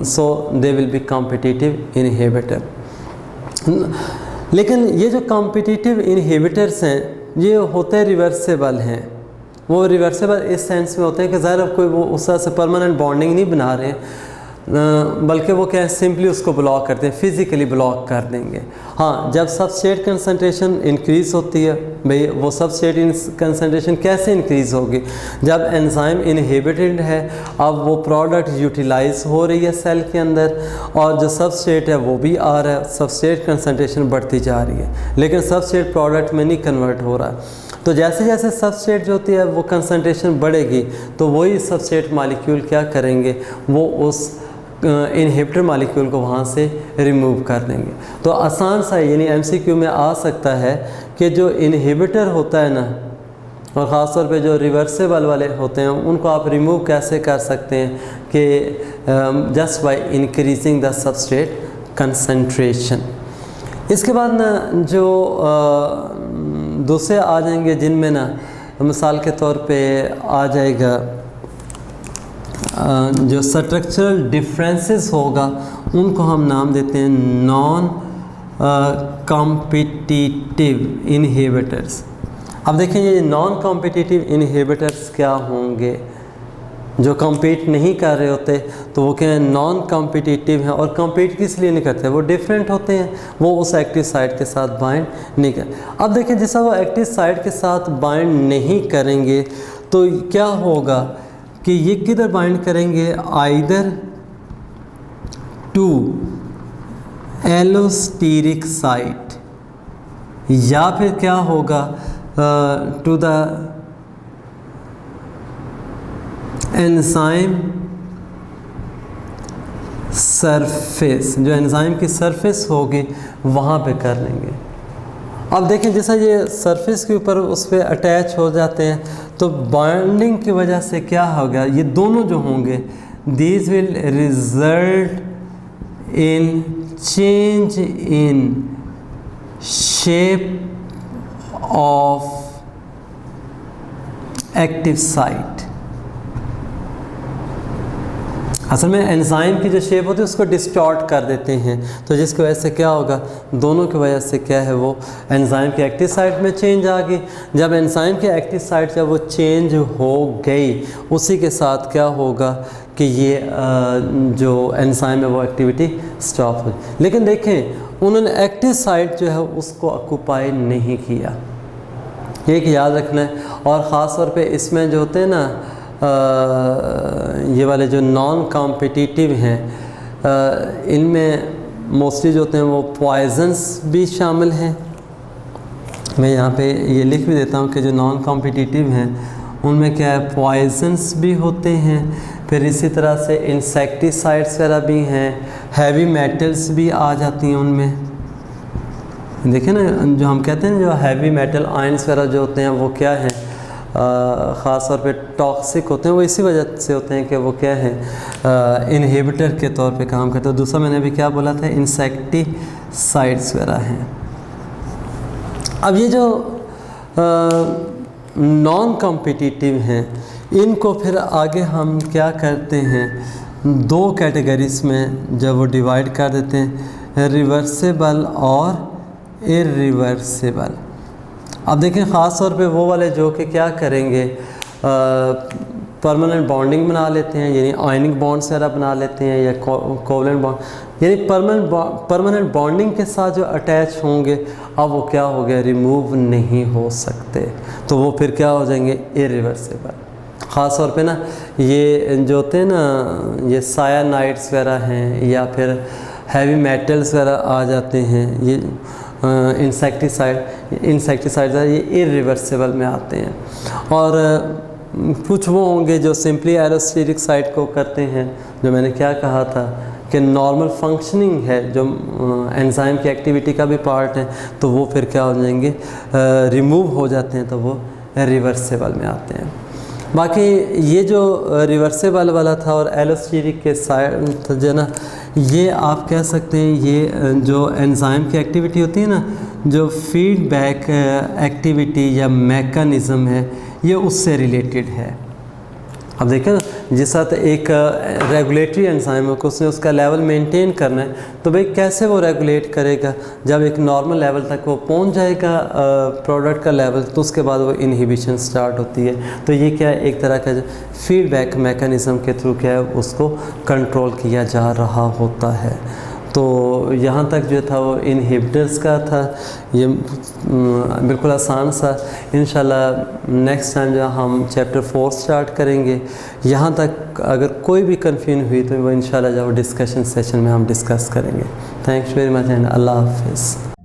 so they will be competitive inhibitor. लेकिन ये जो कॉम्पिटिटिव इनहिबिटर्स हैं ये होते रिवर्सेबल हैं। वो रिवर्सेबल इस सेंस में होते हैं कि ज़ाहिर कोई वो उस तरह से परमानेंट बॉन्डिंग नहीं बना रहे हैं, बल्कि वो क्या है सिंपली उसको ब्लॉक करते हैं, फिज़िकली ब्लॉक कर देंगे। हाँ, जब सबस्ट्रेट कंसंट्रेशन इंक्रीज़ होती है, भाई वो सबस्ट्रेट कंसंट्रेशन कैसे इंक्रीज़ होगी, जब एंजाइम इनहिबिटेड है, अब वो प्रोडक्ट यूटिलाइज हो रही है सेल के अंदर, और जो सबस्ट्रेट है वो भी आ रहा है, सबस्ट्रेट कंसंट्रेशन बढ़ती जा रही है, लेकिन सबस्ट्रेट प्रोडक्ट में नहीं कन्वर्ट हो रहा। तो जैसे जैसे सबस्ट्रेट जो होती है वो कंसंट्रेशन बढ़ेगी तो वही सबस्ट्रेट मालिक्यूल क्या करेंगे, वो उस इनहिबिटर मालिक्यूल को वहाँ से रिमूव कर देंगे। तो आसान सा यानी एमसीक्यू में आ सकता है कि जो इनहिबिटर होता है ना, और ख़ास तौर पे जो रिवर्सेबल वाले होते हैं उनको आप रिमूव कैसे कर सकते हैं कि just by increasing the substrate concentration. इसके बाद ना जो दूसरे आ जाएंगे जिनमें ना मिसाल के तौर पे आ जाएगा जो स्ट्रक्चरल डिफरेंसेस होगा उनको हम नाम देते हैं नॉन कॉम्पिटिटिव इनहिबिटर्स। अब देखें ये नॉन कॉम्पिटिटिव इनहिबिटर्स क्या होंगे, जो कम्पीट नहीं कर रहे होते तो वो क्या है, नॉन कॉम्पिटिटिव हैं। और कम्पीट किस लिए नहीं करते, वो डिफरेंट होते हैं, वो उस एक्टिव साइट के साथ बाइंड नहीं कर। अब देखिए जैसा वो एक्टिव साइट के साथ बाइंड नहीं करेंगे तो क्या होगा कि ये किधर बाइंड करेंगे, आइदर टू एलोस्टेरिक साइट या फिर क्या होगा टू द एंजाइम सरफेस, जो एंजाइम की सरफेस होगी वहाँ पे कर लेंगे। अब देखें जैसा ये सरफेस के ऊपर उस पर अटैच हो जाते हैं तो बॉन्डिंग की वजह से क्या होगा, ये दोनों जो होंगे these will result in change in shape of active site. असल में एंजाइम की जो शेप होती है उसको डिस्टॉर्ट कर देते हैं, तो जिसकी वजह से क्या होगा, दोनों की वजह से क्या है, वो एंजाइम की एक्टिव साइट में चेंज आ गई। जब एंजाइम की एक्टिव साइट जब वो चेंज हो गई उसी के साथ क्या होगा कि ये जो एंजाइम है वो एक्टिविटी स्टॉप हो। लेकिन देखें उन्होंने एक्टिव साइट जो है उसको ऑक्यूपाई नहीं किया, एक याद रखना है। और ख़ास तौर पे इसमें जो होते हैं ना ये वाले जो नॉन कॉम्पिटिटिव हैं इनमें मोस्टली जो होते हैं वो पॉइजन्स भी शामिल हैं। मैं यहाँ पे ये लिख भी देता हूँ कि जो नॉन कॉम्पिटिटिव हैं उनमें क्या है, पॉइजन्स भी होते हैं, फिर इसी तरह से इंसेक्टिसाइड्स वगैरह भी हैं, हैवी मेटल्स भी आ जाती हैं उनमें। देखिए ना जो हम कहते हैं जो हैवी मेटल आयंस वगैरह जो होते हैं वो क्या हैं, ख़ास तौर पे टॉक्सिक होते हैं, वो इसी वजह से होते हैं कि वो क्या है, इनहिबिटर के तौर पे काम करते हैं। दूसरा मैंने अभी क्या बोला था, इंसेक्टिसाइड्स वगैरह हैं। अब ये जो नॉन कॉम्पिटिटिव हैं इनको फिर आगे हम क्या करते हैं, दो कैटेगरीज में जब वो डिवाइड कर देते हैं, रिवर्सिबल और इरिवर्सिबल। अब देखें ख़ास तौर पे वो वाले जो कि क्या करेंगे, परमानेंट बॉन्डिंग बना लेते हैं, यानी आयनिक बॉन्ड्स वगैरह बना लेते हैं, या कोवलेंट बॉन्ड, यानी परमानेंट बॉन्डिंग के साथ जो अटैच होंगे अब वो क्या हो गया, रिमूव नहीं हो सकते, तो वो फिर क्या हो जाएंगे, इरिवर्सिबल। ख़ास तौर पे ना ये जो होते हैं ना ये सायानाइड्स वगैरह हैं या फिर हैवी मेटल्स वगैरह आ जाते हैं, ये इंसेक्टिसाइड्स ये इरिवर्सिबल में आते हैं। और कुछ वो होंगे जो सिंपली एलोस्टेरिक साइट को करते हैं, जो मैंने क्या कहा था कि नॉर्मल फंक्शनिंग है, जो एंजाइम की एक्टिविटी का भी पार्ट है, तो वो फिर क्या हो जाएंगे, रिमूव हो जाते हैं, तो वो रिवर्सिबल में आते हैं। बाकी ये जो रिवर्सिबल वाला था और एलोस्टेरिक के साइड जो ना, ये आप कह सकते हैं ये जो एंजाइम की एक्टिविटी होती है ना, जो फीडबैक एक्टिविटी या मैकेनिज़्म है, ये उससे रिलेटेड है। अब देखें ना जिस साथ एक रेगुलेटरी एंजाइम है को उसने उसका लेवल मेंटेन करना है, तो भाई कैसे वो रेगुलेट करेगा, जब एक नॉर्मल लेवल तक वो पहुंच जाएगा प्रोडक्ट का लेवल, तो उसके बाद वो इनहिबिशन स्टार्ट होती है। तो ये क्या है, एक तरह का जो फीडबैक मैकेनिज़्म के थ्रू क्या है उसको कंट्रोल किया जा रहा होता है। तो यहाँ तक जो था वो इनहिबिटर्स का था, ये बिल्कुल आसान सा। इंशाल्लाह नेक्स्ट टाइम जो हम चैप्टर 4 स्टार्ट करेंगे। यहाँ तक अगर कोई भी कन्फ्यूजन हुई तो वो इंशाल्लाह जब डिस्कशन सेशन में हम डिस्कस करेंगे। थैंक्स वेरी मच एंड अल्लाह हाफ़िज़।